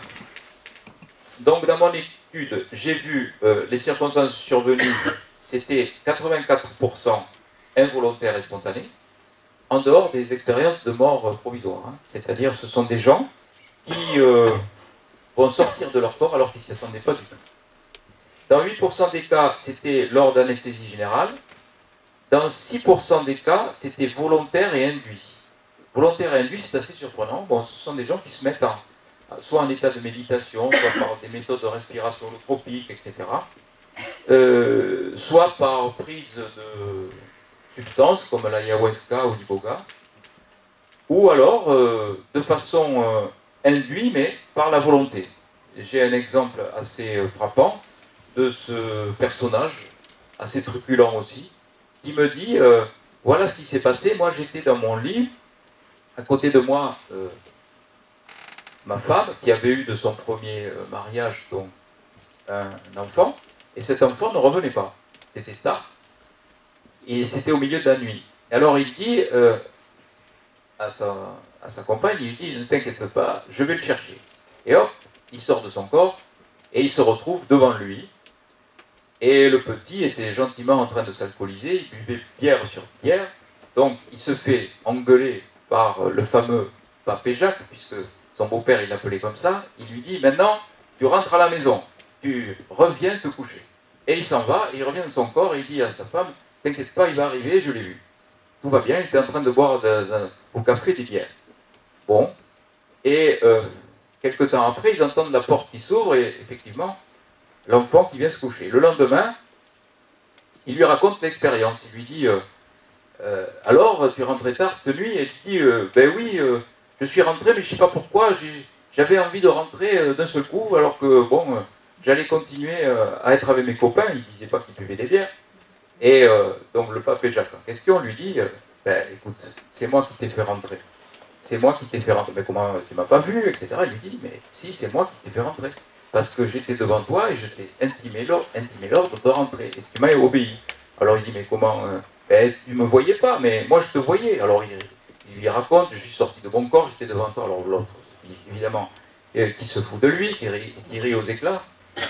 Donc dans mon étude, j'ai vu les circonstances survenues, c'était 84% involontaires et spontanées, en dehors des expériences de mort provisoire. Hein. C'est-à-dire ce sont des gens qui vont sortir de leur corps alors qu'ils ne s'y attendaient pas du tout. Dans 8% des cas, c'était lors d'anesthésie générale. Dans 6% des cas, c'était volontaire et induit. Volontaire et induit, c'est assez surprenant. Bon, ce sont des gens qui se mettent soit en état de méditation, soit par des méthodes de respiration holotropique, etc. Soit par prise de substances comme l'ayahuasca ou l'iboga, ou alors de façon induite, mais par la volonté. J'ai un exemple assez frappant de ce personnage, assez truculent aussi, qui me dit, voilà ce qui s'est passé, moi j'étais dans mon lit, à côté de moi, ma femme, qui avait eu de son premier mariage donc un enfant, et cet enfant ne revenait pas. C'était tard, et c'était au milieu de la nuit. Et alors il dit à sa compagne, il lui dit, ne t'inquiète pas, je vais le chercher. Et hop, il sort de son corps, et il se retrouve devant lui. Et le petit était gentiment en train de s'alcooliser, il buvait bière sur bière, donc il se fait engueuler par le fameux Papé Jacques, puisque son beau-père il l'appelait comme ça, il lui dit, maintenant, tu rentres à la maison, tu reviens te coucher. Et il s'en va, il revient de son corps, et il dit à sa femme, t'inquiète pas, il va arriver, je l'ai vu. Tout va bien, il était en train de boire au café des bières. Bon, et quelque temps après, ils entendent la porte qui s'ouvre, et effectivement, l'enfant qui vient se coucher. Le lendemain, il lui raconte l'expérience. Il lui dit alors, tu es rentré tard cette nuit? Et il dit ben oui, je suis rentré, mais je ne sais pas pourquoi. J'avais envie de rentrer d'un seul coup, alors que bon, j'allais continuer à être avec mes copains. Il ne disait pas qu'il buvait des bières. Et donc le Papé Jacques en question lui dit ben écoute, c'est moi qui t'ai fait rentrer. C'est moi qui t'ai fait rentrer. Mais comment tu m'as pas vu, etc. Il lui dit mais si, c'est moi qui t'ai fait rentrer. Parce que j'étais devant toi et je t'ai intimé l'ordre de rentrer. Et tu m'as obéi. Alors il dit, mais comment ben, tu ne me voyais pas, mais moi je te voyais. Alors il lui raconte, je suis sorti de mon corps, j'étais devant toi. Alors l'autre, évidemment, qui se fout de lui, qui rit aux éclats.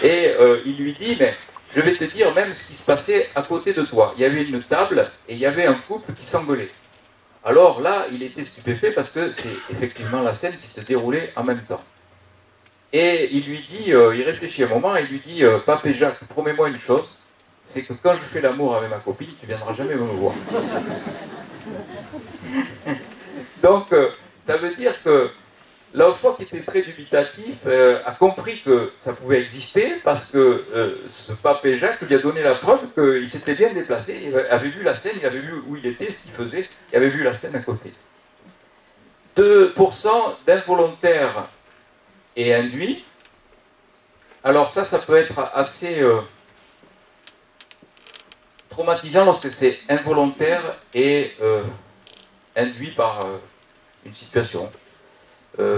Et il lui dit, mais je vais te dire même ce qui se passait à côté de toi. Il y avait une table et il y avait un couple qui s'engueulait. Alors là, il était stupéfait parce que c'est effectivement la scène qui se déroulait en même temps. Et il lui dit, il réfléchit un moment, et il lui dit, Papé Jacques, promets-moi une chose, c'est que quand je fais l'amour avec ma copine, tu viendras jamais me voir. Donc, ça veut dire que l'enfant qui était très dubitatif a compris que ça pouvait exister, parce que ce Papé Jacques lui a donné la preuve qu'il s'était bien déplacé, il avait vu la scène, il avait vu où il était, ce qu'il faisait, il avait vu la scène à côté. 2% d'involontaires et induit. Alors ça peut être assez traumatisant lorsque c'est involontaire et induit par une situation.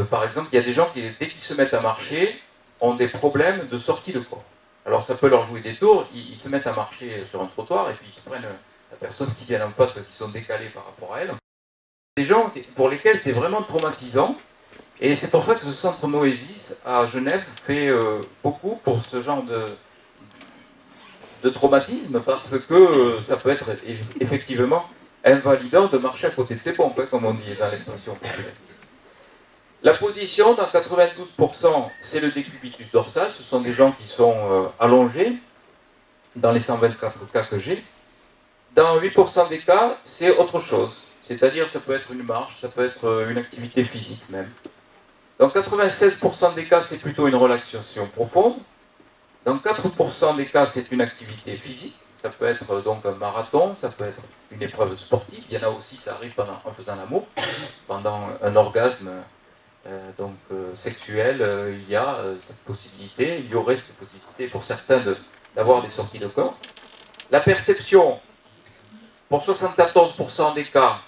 Par exemple, il y a des gens qui, dès qu'ils se mettent à marcher, ont des problèmes de sortie de corps. Alors ça peut leur jouer des tours, ils se mettent à marcher sur un trottoir et puis ils se prennent la personne qui vient en face parce qu'ils sont décalés par rapport à elle. Des gens pour lesquels c'est vraiment traumatisant. Et c'est pour ça que ce centre Noésis à Genève fait beaucoup pour ce genre de traumatisme, parce que ça peut être effectivement invalidant de marcher à côté de ses pompes, hein, comme on dit dans l'expression populaire. La position, dans 92%, c'est le décubitus dorsal. Ce sont des gens qui sont allongés, dans les 124 cas que j'ai. Dans 8% des cas, c'est autre chose. C'est-à-dire, ça peut être une marche, ça peut être une activité physique même. Dans 96% des cas, c'est plutôt une relaxation profonde. Dans 4% des cas, c'est une activité physique. Ça peut être donc un marathon, ça peut être une épreuve sportive. Il y en a aussi, ça arrive en faisant l'amour. Pendant un orgasme sexuel, il y a cette possibilité, il y aurait cette possibilité pour certains d'avoir des sorties de corps. La perception, pour 74% des cas,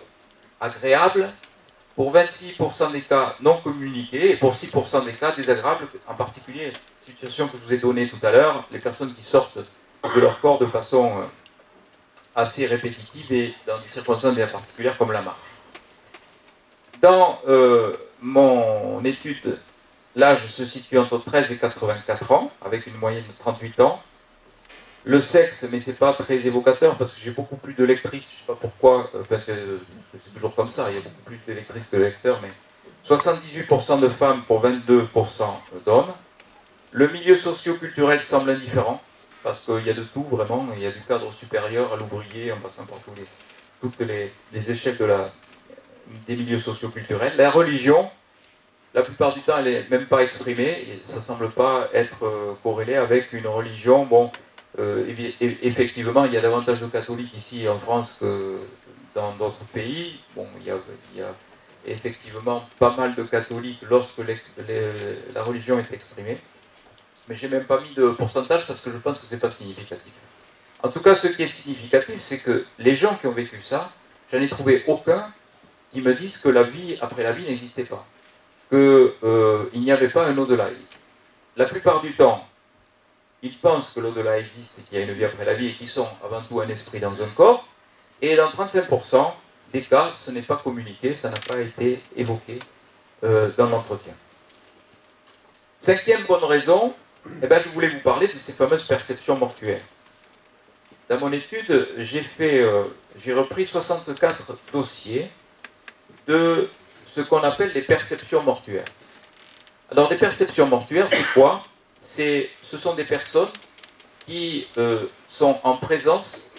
agréable. Pour 26% des cas non communiqués, et pour 6% des cas désagréables, en particulier, situation que je vous ai donnée tout à l'heure, les personnes qui sortent de leur corps de façon assez répétitive et dans des circonstances bien particulières comme la marche. Dans mon étude, l'âge se situe entre 13 et 84 ans, avec une moyenne de 38 ans. Le sexe, mais c'est pas très évocateur parce que j'ai beaucoup plus de lectrices, je sais pas pourquoi, c'est toujours comme ça, il y a beaucoup plus de lectrices que de lecteurs, mais 78% de femmes pour 22% d'hommes. Le milieu socio-culturel semble indifférent, parce qu'il y a de tout vraiment, il y a du cadre supérieur à l'ouvrier, en passant par toutes les échelles des milieux socio-culturels. La religion, la plupart du temps, elle n'est même pas exprimée, et ça ne semble pas être corrélé avec une religion, bon, effectivement, il y a davantage de catholiques ici en France que dans d'autres pays. Bon, il y a effectivement pas mal de catholiques lorsque la religion est exprimée. Mais je n'ai même pas mis de pourcentage parce que je pense que ce n'est pas significatif. En tout cas, ce qui est significatif, c'est que les gens qui ont vécu ça, j'en ai trouvé aucun qui me disent que la vie après la vie n'existait pas. Qu'il n'y avait pas un au-delà. La plupart du temps, ils pensent que l'au-delà existe et qu'il y a une vie après la vie et qu'ils sont avant tout un esprit dans un corps. Et dans 35% des cas, ce n'est pas communiqué, ça n'a pas été évoqué dans l'entretien. Cinquième bonne raison, eh ben, je voulais vous parler de ces fameuses perceptions mortuaires. Dans mon étude, j'ai repris 64 dossiers de ce qu'on appelle les perceptions mortuaires. Alors, des perceptions mortuaires, c'est quoi? Ce sont des personnes qui sont en présence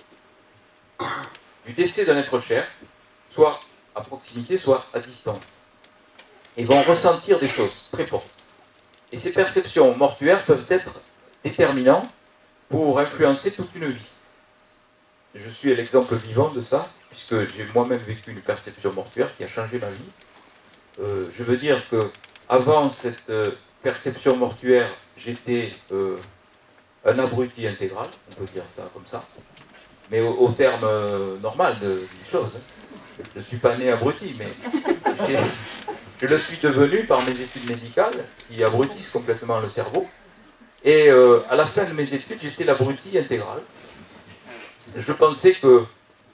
du décès d'un être cher, soit à proximité, soit à distance. Et vont ressentir des choses très fortes. Et ces perceptions mortuaires peuvent être déterminantes pour influencer toute une vie. Je suis l'exemple vivant de ça, puisque j'ai moi-même vécu une perception mortuaire qui a changé ma vie. Je veux dire que avant cette perception mortuaire, j'étais un abruti intégral, on peut dire ça comme ça, mais au terme normal des choses. Je ne suis pas né abruti, mais je le suis devenu par mes études médicales, qui abrutissent complètement le cerveau. Et à la fin de mes études, j'étais l'abruti intégral. Je pensais que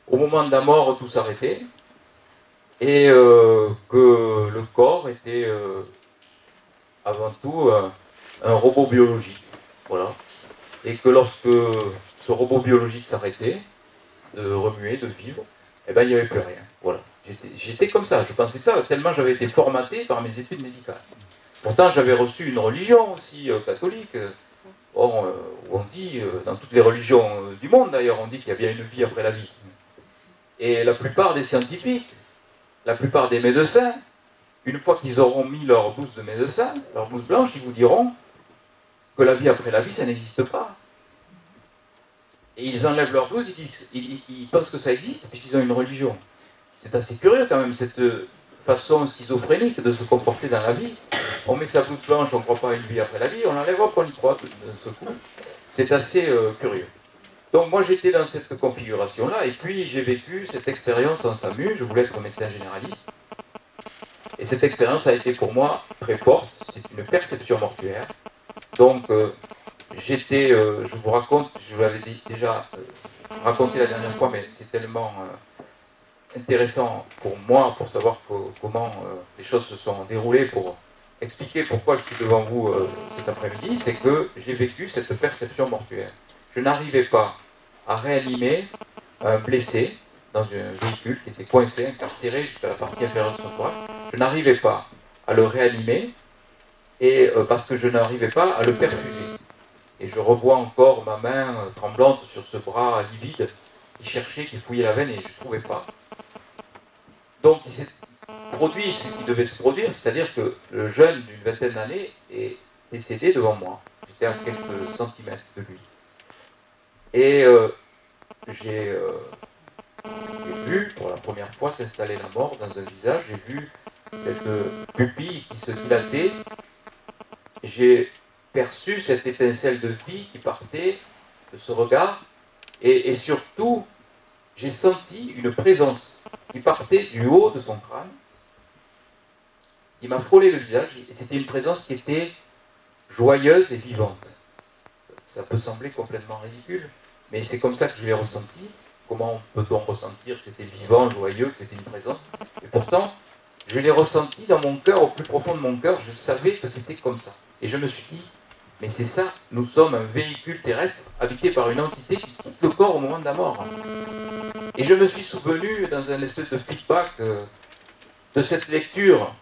au moment de la mort, tout s'arrêtait, et que le corps était avant tout un robot biologique. Voilà. Et que lorsque ce robot biologique s'arrêtait de remuer, de vivre, eh ben, il n'y avait plus rien. Voilà. J'étais comme ça, je pensais ça, tellement j'avais été formaté par mes études médicales. Pourtant, j'avais reçu une religion aussi catholique. Où on dit, dans toutes les religions du monde d'ailleurs, on dit qu'il y a bien une vie après la vie. Et la plupart des scientifiques, la plupart des médecins, une fois qu'ils auront mis leur blouse de médecin, leur blouse blanche, ils vous diront que la vie après la vie, ça n'existe pas. Et ils enlèvent leur blouse, ils pensent que ça existe, puisqu'ils ont une religion. C'est assez curieux quand même, cette façon schizophrénique de se comporter dans la vie. On met sa blouse blanche, on ne croit pas à une vie après la vie, on enlève, hop, on y croit d'un seul coup. C'est assez curieux. Donc moi j'étais dans cette configuration-là, et puis j'ai vécu cette expérience en SAMU, je voulais être médecin généraliste. Et cette expérience a été pour moi très forte, c'est une perception mortuaire. Donc je vous raconte, je vous l'avais déjà raconté la dernière fois, mais c'est tellement intéressant pour moi, pour savoir comment les choses se sont déroulées, pour expliquer pourquoi je suis devant vous cet après-midi, c'est que j'ai vécu cette perception mortuaire. Je n'arrivais pas à réanimer un blessé dans un véhicule qui était coincé, incarcéré jusqu'à la partie inférieure de son thorax. Je n'arrivais pas à le réanimer et parce que je n'arrivais pas à le perfuser. Et je revois encore ma main tremblante sur ce bras livide qui cherchait, qui fouillait la veine et je ne trouvais pas. Donc il s'est produit ce qui devait se produire, c'est-à-dire que le jeune d'une vingtaine d'années est décédé devant moi. J'étais à quelques centimètres de lui. Et j'ai vu pour la première fois s'installer la mort dans un visage, j'ai vu cette pupille qui se dilatait, j'ai perçu cette étincelle de vie qui partait de ce regard, et surtout, j'ai senti une présence qui partait du haut de son crâne, qui m'a frôlé le visage, et c'était une présence qui était joyeuse et vivante. Ça peut sembler complètement ridicule, mais c'est comme ça que je l'ai ressenti. Comment peut-on ressentir que c'était vivant, joyeux, que c'était une présence? Et pourtant, je l'ai ressenti dans mon cœur, au plus profond de mon cœur, je savais que c'était comme ça. Et je me suis dit, mais c'est ça, nous sommes un véhicule terrestre habité par une entité qui quitte le corps au moment de la mort. Et je me suis souvenu, dans un espèce de feedback, de cette lecture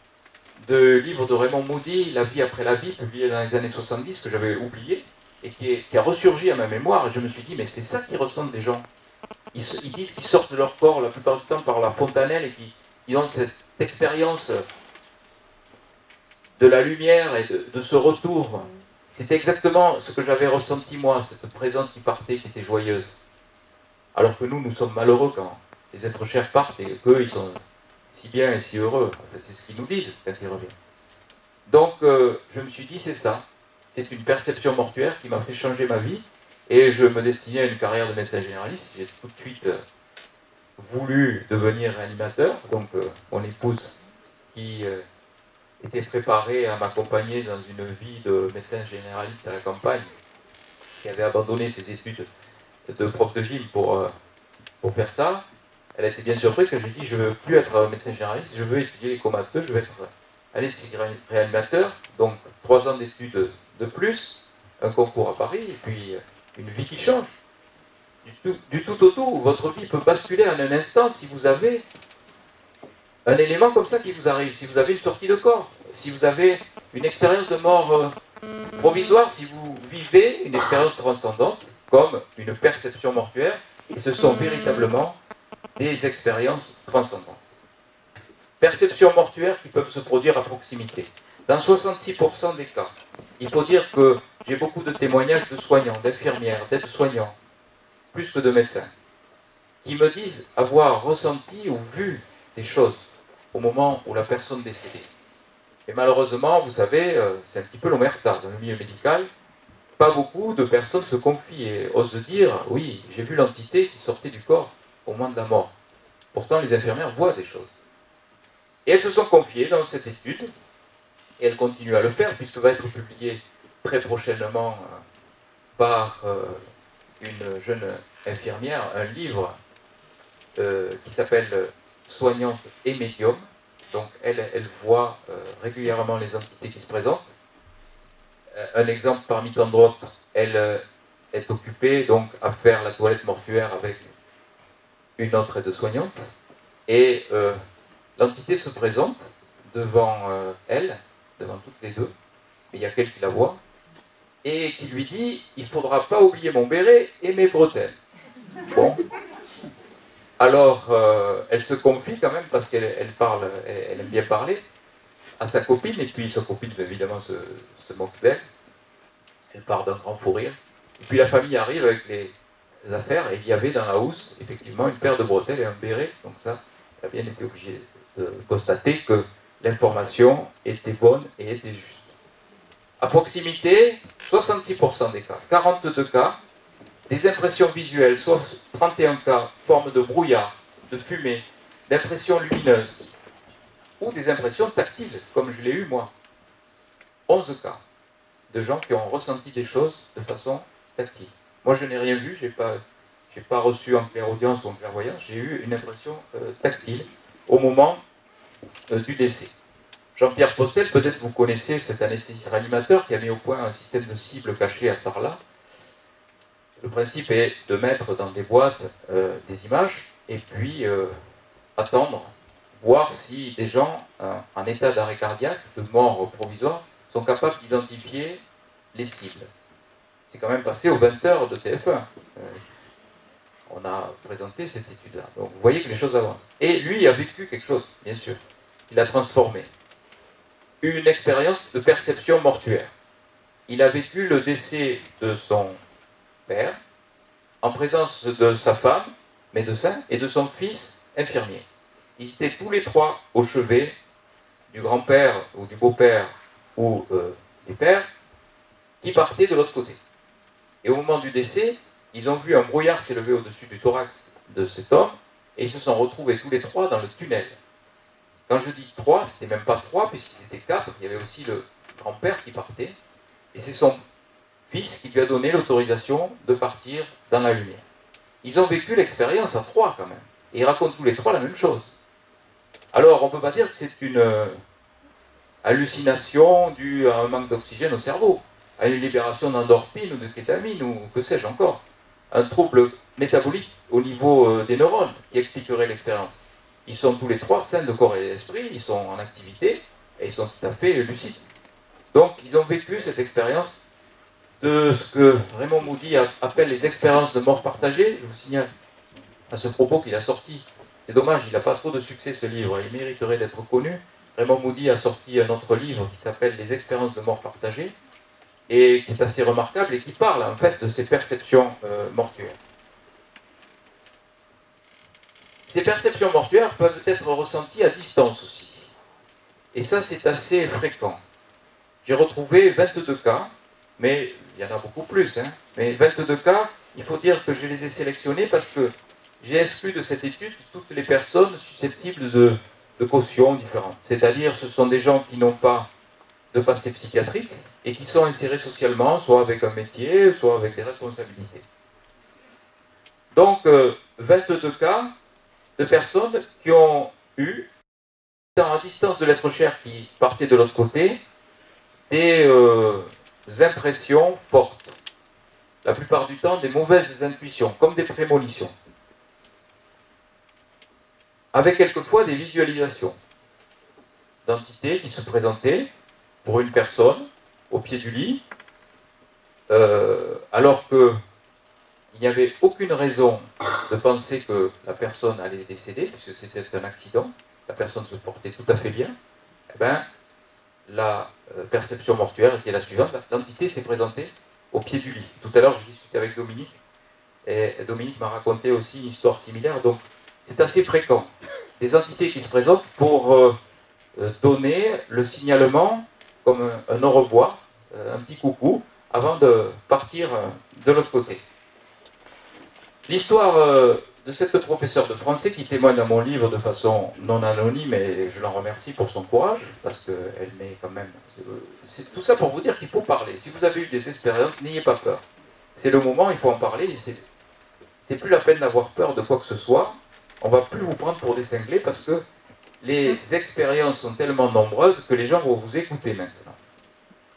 de livre de Raymond Moody, La vie après la vie, publié dans les années 70, que j'avais oublié, et qui a ressurgi à ma mémoire, et je me suis dit, mais c'est ça qu'ils ressentent les gens. Ils disent qu'ils sortent de leur corps la plupart du temps par la fontanelle, et qu'ils ont cette expérience de la lumière et de ce retour. C'était exactement ce que j'avais ressenti moi, cette présence qui partait, qui était joyeuse. Alors que nous sommes malheureux quand les êtres chers partent, et qu'eux, ils sont si bien et si heureux. C'est ce qu'ils nous disent quand ils reviennent. Donc, je me suis dit, c'est ça. C'est une perception mortuaire qui m'a fait changer ma vie. Et je me destinais à une carrière de médecin généraliste. J'ai tout de suite voulu devenir réanimateur. Donc, mon épouse, qui était préparée à m'accompagner dans une vie de médecin généraliste à la campagne, qui avait abandonné ses études de prof de gym pour faire ça, elle a été bien surprise quand je lui ai dit je ne veux plus être médecin généraliste, je veux étudier les comateux, je veux être réanimateur, donc 3 ans d'études de plus, un concours à Paris, et puis une vie qui change. Du tout au tout, votre vie peut basculer en un instant si vous avez un élément comme ça qui vous arrive, si vous avez une sortie de corps, si vous avez une expérience de mort provisoire, si vous vivez une expérience transcendante, comme une perception mortuaire, et ce sont véritablement des expériences transcendantes. Perceptions mortuaires qui peuvent se produire à proximité. Dans 66% des cas, il faut dire que j'ai beaucoup de témoignages de soignants, d'infirmières, d'aides-soignants, plus que de médecins, qui me disent avoir ressenti ou vu des choses au moment où la personne décédait. Et malheureusement, vous savez, c'est un petit peu l'omerta dans le milieu médical. Pas beaucoup de personnes se confient et osent dire « Oui, j'ai vu l'entité qui sortait du corps au moment de la mort ». Pourtant, les infirmières voient des choses. Et elles se sont confiées dans cette étude, et elles continuent à le faire, puisque va être publié très prochainement par une jeune infirmière, un livre qui s'appelle « Soignante et médium ». Donc elle voit régulièrement les entités qui se présentent. Un exemple parmi tant d'autres, elle est occupée donc à faire la toilette mortuaire avec une autre aide-soignante. Et l'entité se présente devant elle, devant toutes les deux, mais il y a qu'elle qui la voit, et qui lui dit « Il ne faudra pas oublier mon béret et mes bretelles ». Bon. Alors, elle se confie quand même, parce qu'elle parle, elle aime bien parler, à sa copine, et puis sa copine, évidemment, se moque d'elle. Elle part d'un grand fou rire. Et puis la famille arrive avec les affaires, et il y avait dans la housse, effectivement, une paire de bretelles et un béret. Donc ça, elle a bien été obligée de constater que l'information était bonne et était juste. À proximité, 66% des cas, 42 cas, des impressions visuelles, soit 31 cas, forme de brouillard, de fumée, d'impressions lumineuses, ou des impressions tactiles, comme je l'ai eu moi. 11 cas de gens qui ont ressenti des choses de façon tactile. Moi, je n'ai rien vu, je n'ai pas reçu en clairaudience ou en clairvoyance, j'ai eu une impression tactile au moment du décès. Jean-Pierre Postel, peut-être vous connaissez cet anesthésiste réanimateur qui a mis au point un système de cible caché à Sarlat. Le principe est de mettre dans des boîtes des images et puis attendre, voir si des gens en état d'arrêt cardiaque, de mort provisoire, sont capables d'identifier les cibles. C'est quand même passé aux 20h de TF1. On a présenté cette étude-là. Donc vous voyez que les choses avancent. Et lui a vécu quelque chose, bien sûr. Il a transformé. Une expérience de perception mortuaire. Il a vécu le décès de son père, en présence de sa femme, médecin, et de son fils, infirmier. Ils étaient tous les trois au chevet du grand-père ou du beau-père ou des pères qui partaient de l'autre côté. Et au moment du décès, ils ont vu un brouillard s'élever au-dessus du thorax de cet homme et ils se sont retrouvés tous les trois dans le tunnel. Quand je dis trois, c'était même pas trois puisqu'ils étaient quatre, il y avait aussi le grand-père qui partait et c'est son fils qui lui a donné l'autorisation de partir dans la lumière. Ils ont vécu l'expérience à trois quand même. Et ils racontent tous les trois la même chose. Alors on ne peut pas dire que c'est une hallucination due à un manque d'oxygène au cerveau, à une libération d'endorphine ou de kétamine ou que sais-je encore. Un trouble métabolique au niveau des neurones qui expliquerait l'expérience. Ils sont tous les trois sains de corps et d'esprit, ils sont en activité et ils sont tout à fait lucides. Donc ils ont vécu cette expérience de ce que Raymond Moody appelle les expériences de mort partagée. Je vous signale à ce propos qu'il a sorti. C'est dommage, il n'a pas trop de succès ce livre, il mériterait d'être connu. Raymond Moody a sorti un autre livre qui s'appelle Les expériences de mort partagée et qui est assez remarquable et qui parle en fait de ces perceptions mortuaires. Ces perceptions mortuaires peuvent être ressenties à distance aussi. Et ça, c'est assez fréquent. J'ai retrouvé 22 cas, mais il y en a beaucoup plus. Mais 22 cas, il faut dire que je les ai sélectionnés parce que j'ai exclu de cette étude toutes les personnes susceptibles de cautions différentes. C'est-à-dire, ce sont des gens qui n'ont pas de passé psychiatrique, et qui sont insérés socialement, soit avec un métier, soit avec des responsabilités. Donc, 22 cas de personnes qui ont eu, à distance de l'être cher qui partait de l'autre côté, des impressions fortes. La plupart du temps, des mauvaises intuitions, comme des prémonitions. Avec quelquefois des visualisations d'entités qui se présentaient pour une personne au pied du lit, alors qu'il n'y avait aucune raison de penser que la personne allait décéder, puisque c'était un accident, la personne se portait tout à fait bien, eh bien, la perception mortuaire était la suivante, l'entité s'est présentée au pied du lit. Tout à l'heure, j'ai discuté avec Dominique, et Dominique m'a raconté aussi une histoire similaire, donc c'est assez fréquent. Des entités qui se présentent pour donner le signalement comme un au revoir, un petit coucou, avant de partir de l'autre côté. L'histoire de cette professeure de français qui témoigne dans mon livre de façon non anonyme, et je l'en remercie pour son courage, parce qu'elle n'est quand même... C'est tout ça pour vous dire qu'il faut parler. Si vous avez eu des expériences, n'ayez pas peur. C'est le moment, il faut en parler. C'est plus la peine d'avoir peur de quoi que ce soit. On ne va plus vous prendre pour des cinglés parce que les expériences sont tellement nombreuses que les gens vont vous écouter maintenant.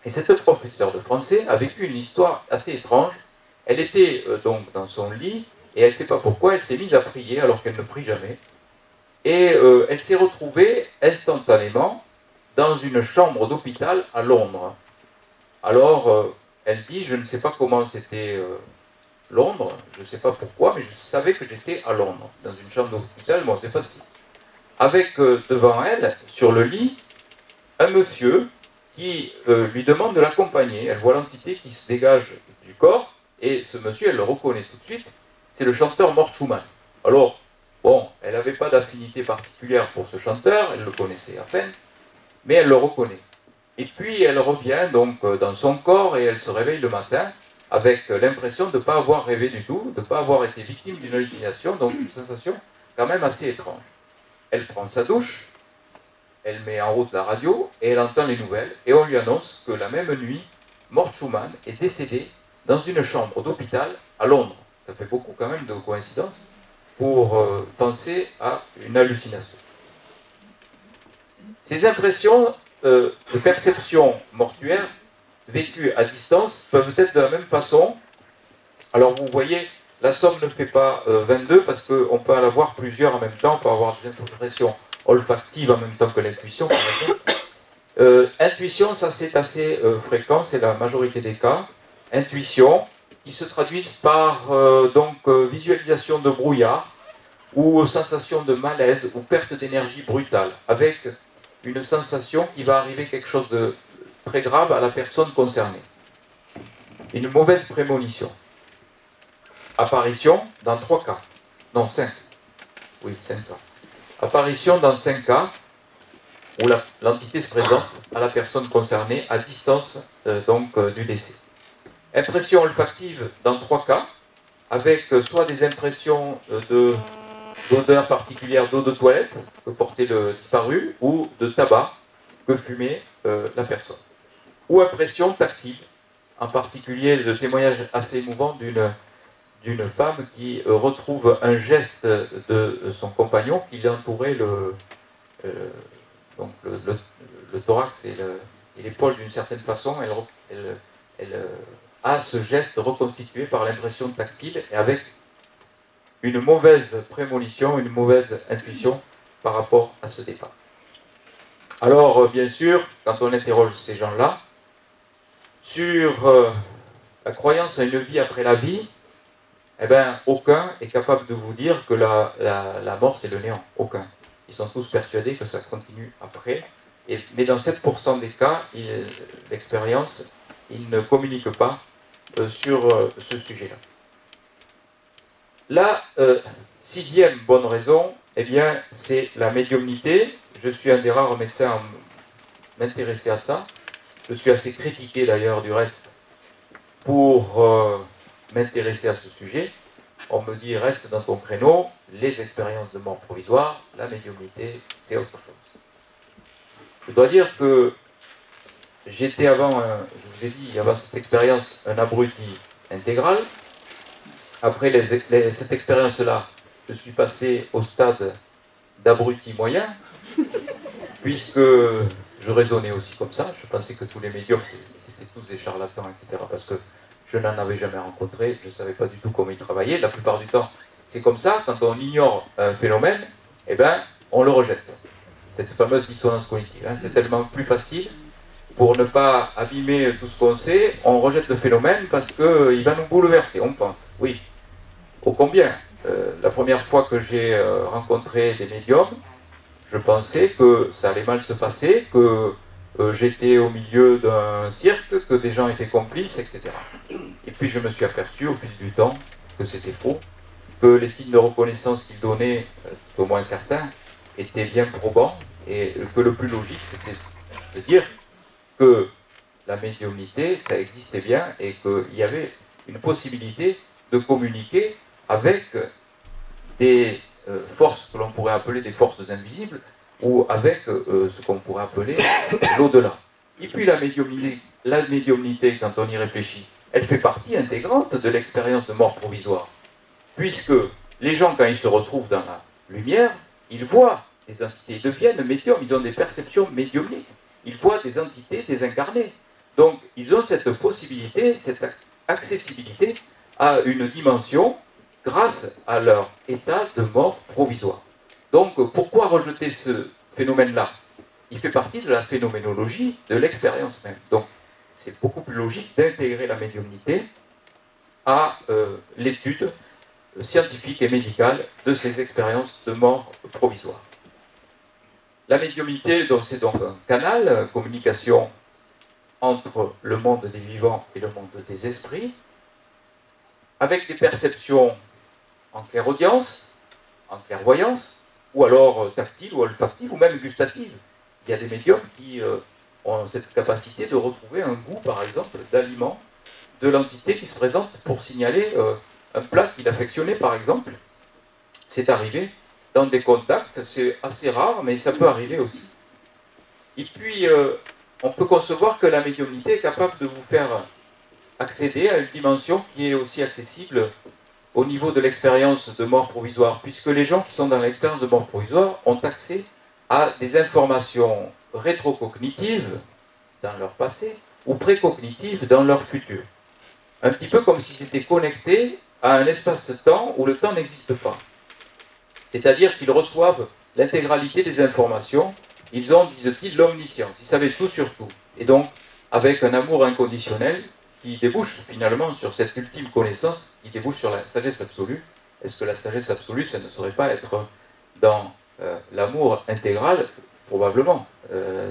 Et cette professeure de français a vécu une histoire assez étrange. Elle était donc dans son lit et elle ne sait pas pourquoi, elle s'est mise à prier alors qu'elle ne prie jamais. Et elle s'est retrouvée instantanément dans une chambre d'hôpital à Londres. Alors, elle dit, je ne sais pas comment c'était Londres, je ne sais pas pourquoi, mais je savais que j'étais à Londres, dans une chambre d'hôpital, moi, c'est facile. Avec devant elle, sur le lit, un monsieur qui lui demande de l'accompagner. Elle voit l'entité qui se dégage du corps, et ce monsieur, elle le reconnaît tout de suite, c'est le chanteur Mort Schumann. Alors, bon, elle n'avait pas d'affinité particulière pour ce chanteur, elle le connaissait à peine, mais elle le reconnaît. Et puis elle revient donc dans son corps et elle se réveille le matin avec l'impression de ne pas avoir rêvé du tout, de ne pas avoir été victime d'une hallucination, donc une sensation quand même assez étrange. Elle prend sa douche, elle met en route la radio et elle entend les nouvelles et on lui annonce que la même nuit, Mort Schumann est décédé dans une chambre d'hôpital à Londres. Ça fait beaucoup quand même de coïncidences pour penser à une hallucination. Ces impressions de perception mortuaire vécues à distance peuvent être de la même façon. Alors vous voyez, la somme ne fait pas 22 parce qu'on peut en avoir plusieurs en même temps, on peut avoir des impressions olfactives en même temps que l'intuition. Intuition, ça c'est assez fréquent, c'est la majorité des cas. Intuition, qui se traduisent par visualisation de brouillard ou sensation de malaise ou perte d'énergie brutale, avec une sensation qui va arriver quelque chose de très grave à la personne concernée. Une mauvaise prémonition. Apparition dans 3 cas. Non, 5. Oui, 5 cas. Apparition dans 5 cas où l'entité se présente à la personne concernée à distance du décès. Impression olfactive dans 3 cas, avec soit des impressions d'odeur particulière d'eau de toilette que portait le disparu, ou de tabac que fumait la personne. Ou impression tactile, en particulier le témoignage assez émouvant d'une femme qui retrouve un geste de son compagnon qui l'entourait le thorax et l'épaule d'une certaine façon. Elle a ce geste reconstitué par l'impression tactile et avec une mauvaise prémonition, une mauvaise intuition par rapport à ce départ. Alors, bien sûr, quand on interroge ces gens-là, sur la croyance à une vie après la vie, eh bien, aucun est capable de vous dire que la mort, c'est le néant. Aucun. Ils sont tous persuadés que ça continue après. Mais dans 7% des cas, l'expérience, ils ne communiquent pas sur ce sujet-là. La 6e bonne raison, eh bien, c'est la médiumnité. Je suis un des rares médecins à m'intéresser à ça. Je suis assez critiqué d'ailleurs du reste pour m'intéresser à ce sujet. On me dit reste dans ton créneau, les expériences de mort provisoire, la médiumnité, c'est autre chose. Je dois dire que j'étais avant, je vous ai dit, avant cette expérience, un abruti intégral. Après cette expérience-là, je suis passé au stade d'abruti moyen, puisque je raisonnais aussi comme ça. Je pensais que tous les médiums, c'était tous des charlatans, etc. Parce que je n'en avais jamais rencontré, je ne savais pas du tout comment ils travaillaient. La plupart du temps, c'est comme ça, quand on ignore un phénomène, eh ben, on le rejette. Cette fameuse dissonance cognitive. Hein, c'est tellement plus facile. Pour ne pas abîmer tout ce qu'on sait, on rejette le phénomène parce qu'il va nous bouleverser, on pense. Oui. Ô combien la première fois que j'ai rencontré des médiums, je pensais que ça allait mal se passer, que j'étais au milieu d'un cirque, que des gens étaient complices, etc. Et puis je me suis aperçu au fil du temps que c'était faux, que les signes de reconnaissance qu'ils donnaient, au moins certains, étaient bien probants, et que le plus logique, c'était de dire que la médiumnité, ça existait bien, et qu'il y avait une possibilité de communiquer avec des forces que l'on pourrait appeler des forces invisibles, ou avec ce qu'on pourrait appeler l'au-delà. Et puis la médiumnité, quand on y réfléchit, elle fait partie intégrante de l'expérience de mort provisoire. Puisque les gens, quand ils se retrouvent dans la lumière, ils voient des entités, ils deviennent médiums, ils ont des perceptions médiumniques. Ils voient des entités désincarnées. Donc, ils ont cette possibilité, cette accessibilité à une dimension grâce à leur état de mort provisoire. Donc, pourquoi rejeter ce phénomène-là? Il fait partie de la phénoménologie de l'expérience même. Donc, c'est beaucoup plus logique d'intégrer la médiumnité à l'étude scientifique et médicale de ces expériences de mort provisoire. La médiumnité, c'est donc un canal, communication entre le monde des vivants et le monde des esprits, avec des perceptions en clairaudience, en clairvoyance, ou alors tactile ou olfactive, ou même gustative. Il y a des médiums qui ont cette capacité de retrouver un goût, par exemple, d'aliment de l'entité qui se présente pour signaler un plat qu'il affectionnait, par exemple. C'est arrivé dans des contacts, c'est assez rare, mais ça peut arriver aussi. Et puis, on peut concevoir que la médiumnité est capable de vous faire accéder à une dimension qui est aussi accessible au niveau de l'expérience de mort provisoire, puisque les gens qui sont dans l'expérience de mort provisoire ont accès à des informations rétrocognitives dans leur passé ou précognitives dans leur futur. Un petit peu comme si c'était connecté à un espace-temps où le temps n'existe pas. C'est-à-dire qu'ils reçoivent l'intégralité des informations, ils ont, disent-ils, l'omniscience, ils savaient tout sur tout. Et donc, avec un amour inconditionnel qui débouche finalement sur cette ultime connaissance, qui débouche sur la sagesse absolue. Est-ce que la sagesse absolue, ça ne saurait pas être dans l'amour intégral? Probablement,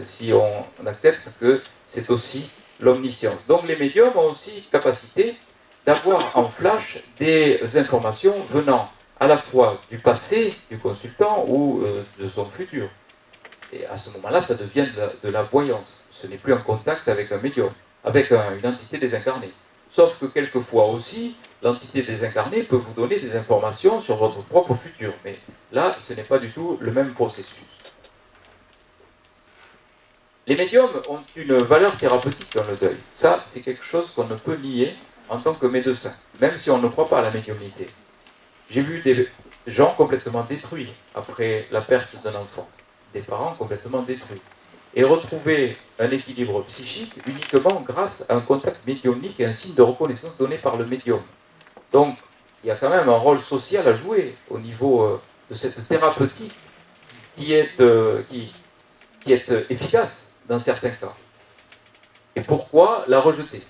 si on accepte que c'est aussi l'omniscience. Donc les médiums ont aussi capacité d'avoir en flash des informations venant à la fois du passé du consultant ou de son futur. Et à ce moment-là, ça devient de la voyance. Ce n'est plus un contact avec un médium, avec une entité désincarnée. Sauf que quelquefois aussi, l'entité désincarnée peut vous donner des informations sur votre propre futur. Mais là, ce n'est pas du tout le même processus. Les médiums ont une valeur thérapeutique dans le deuil. Ça, c'est quelque chose qu'on ne peut nier en tant que médecin, même si on ne croit pas à la médiumnité. J'ai vu des gens complètement détruits après la perte d'un enfant, des parents complètement détruits, et retrouver un équilibre psychique uniquement grâce à un contact médiumnique et un signe de reconnaissance donné par le médium. Donc, il y a quand même un rôle social à jouer au niveau de cette thérapeutique qui est efficace dans certains cas. Et pourquoi la rejeter?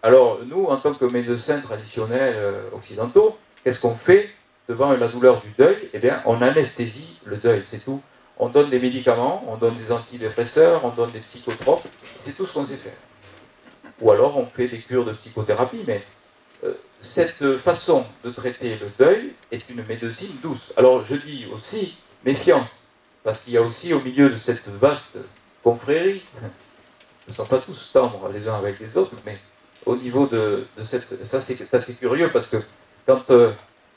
Alors, nous, en tant que médecins traditionnels occidentaux, qu'est-ce qu'on fait devant la douleur du deuil? Eh bien, on anesthésie le deuil, c'est tout. On donne des médicaments, on donne des antidépresseurs, on donne des psychotropes, c'est tout ce qu'on sait faire. Ou alors, on fait des cures de psychothérapie, mais cette façon de traiter le deuil est une médecine douce. Alors, je dis aussi méfiance, parce qu'il y a aussi au milieu de cette vaste confrérie, ne sont pas tous tendres les uns avec les autres, mais au niveau de cette... Ça, c'est assez curieux, parce que quand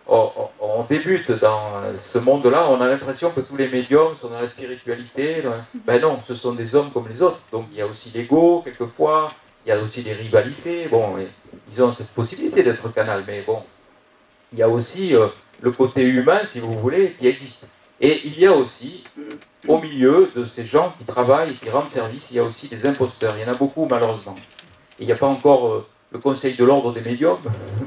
on on débute dans ce monde-là, on a l'impression que tous les médiums sont dans la spiritualité. Ben non, ce sont des hommes comme les autres. Donc il y a aussi l'ego, quelquefois, il y a aussi des rivalités. Bon, ils ont cette possibilité d'être canal, mais bon, il y a aussi le côté humain, si vous voulez, qui existe. Et il y a aussi, au milieu de ces gens qui travaillent et qui rendent service, il y a aussi des imposteurs. Il y en a beaucoup, malheureusement. Et il n'y a pas encore le conseil de l'ordre des médiums,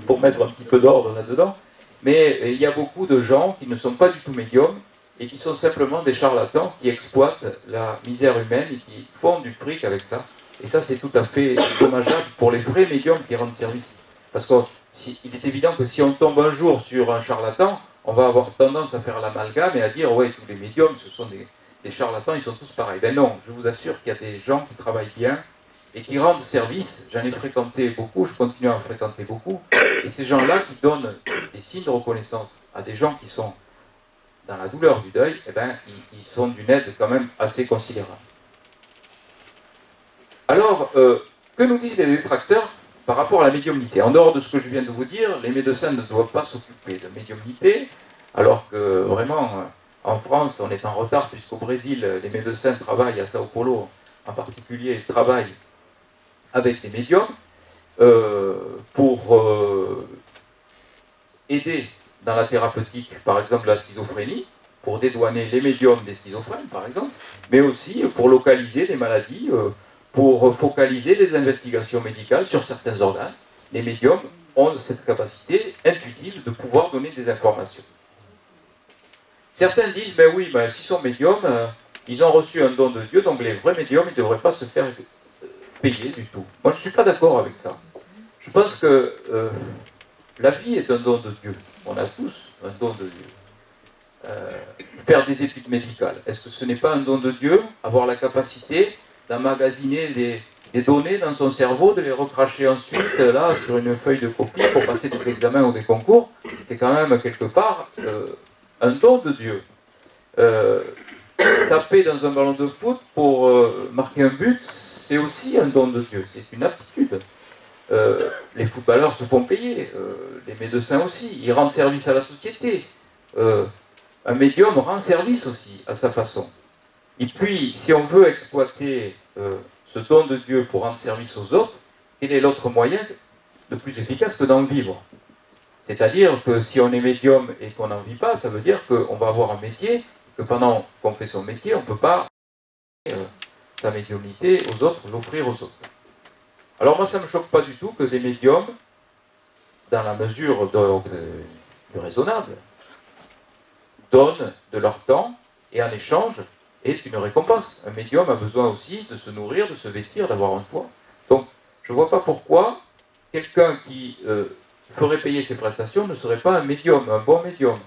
pour mettre un petit peu d'ordre là-dedans. Mais il y a beaucoup de gens qui ne sont pas du tout médiums et qui sont simplement des charlatans qui exploitent la misère humaine et qui font du fric avec ça. Et ça, c'est tout à fait dommageable pour les vrais médiums qui rendent service. Parce qu'il est évident que si on tombe un jour sur un charlatan, on va avoir tendance à faire l'amalgame et à dire « ouais, tous les médiums, ce sont des charlatans, ils sont tous pareils ». Ben non, je vous assure qu'il y a des gens qui travaillent bien et qui rendent service. J'en ai fréquenté beaucoup, je continue à en fréquenter beaucoup. Et ces gens-là qui donnent des signes de reconnaissance à des gens qui sont dans la douleur du deuil, eh ben, ils sont d'une aide quand même assez considérable. Alors, que nous disent les détracteurs par rapport à la médiumnité? En dehors de ce que je viens de vous dire, les médecins ne doivent pas s'occuper de médiumnité, alors que vraiment, en France, on est en retard, puisqu'au Brésil, les médecins travaillent, à Sao Paulo en particulier, travaillent avec des médiums pour aider dans la thérapeutique, par exemple, la schizophrénie, pour dédouaner les médiums des schizophrènes, par exemple, mais aussi pour localiser les maladies, pour focaliser les investigations médicales sur certains organes. Les médiums ont cette capacité intuitive de pouvoir donner des informations. Certains disent, ben oui, ben, s'ils sont médiums, ils ont reçu un don de Dieu, donc les vrais médiums, ils ne devraient pas se faire payer du tout. Moi, je ne suis pas d'accord avec ça. Je pense que la vie est un don de Dieu. On a tous un don de Dieu. Faire des études médicales, est-ce que ce n'est pas un don de Dieu? Avoir la capacité d'emmagasiner des données dans son cerveau, de les recracher ensuite là sur une feuille de copie pour passer des examens ou des concours, c'est quand même quelque part un don de Dieu. Taper dans un ballon de foot pour marquer un but, c'est aussi un don de Dieu, c'est une aptitude. Les footballeurs se font payer, les médecins aussi, ils rendent service à la société. Un médium rend service aussi à sa façon. Et puis, si on veut exploiter ce don de Dieu pour rendre service aux autres, quel est l'autre moyen de plus efficace que d'en vivre? C'est-à-dire que si on est médium et qu'on n'en vit pas, ça veut dire qu'on va avoir un métier, que pendant qu'on fait son métier, on ne peut pas sa médiumnité aux autres, l'offrir aux autres. Alors moi, ça ne me choque pas du tout que des médiums, dans la mesure du raisonnable, donnent de leur temps et en échange est une récompense. Un médium a besoin aussi de se nourrir, de se vêtir, d'avoir un toit. Donc, je ne vois pas pourquoi quelqu'un qui ferait payer ses prestations ne serait pas un médium, un bon médium.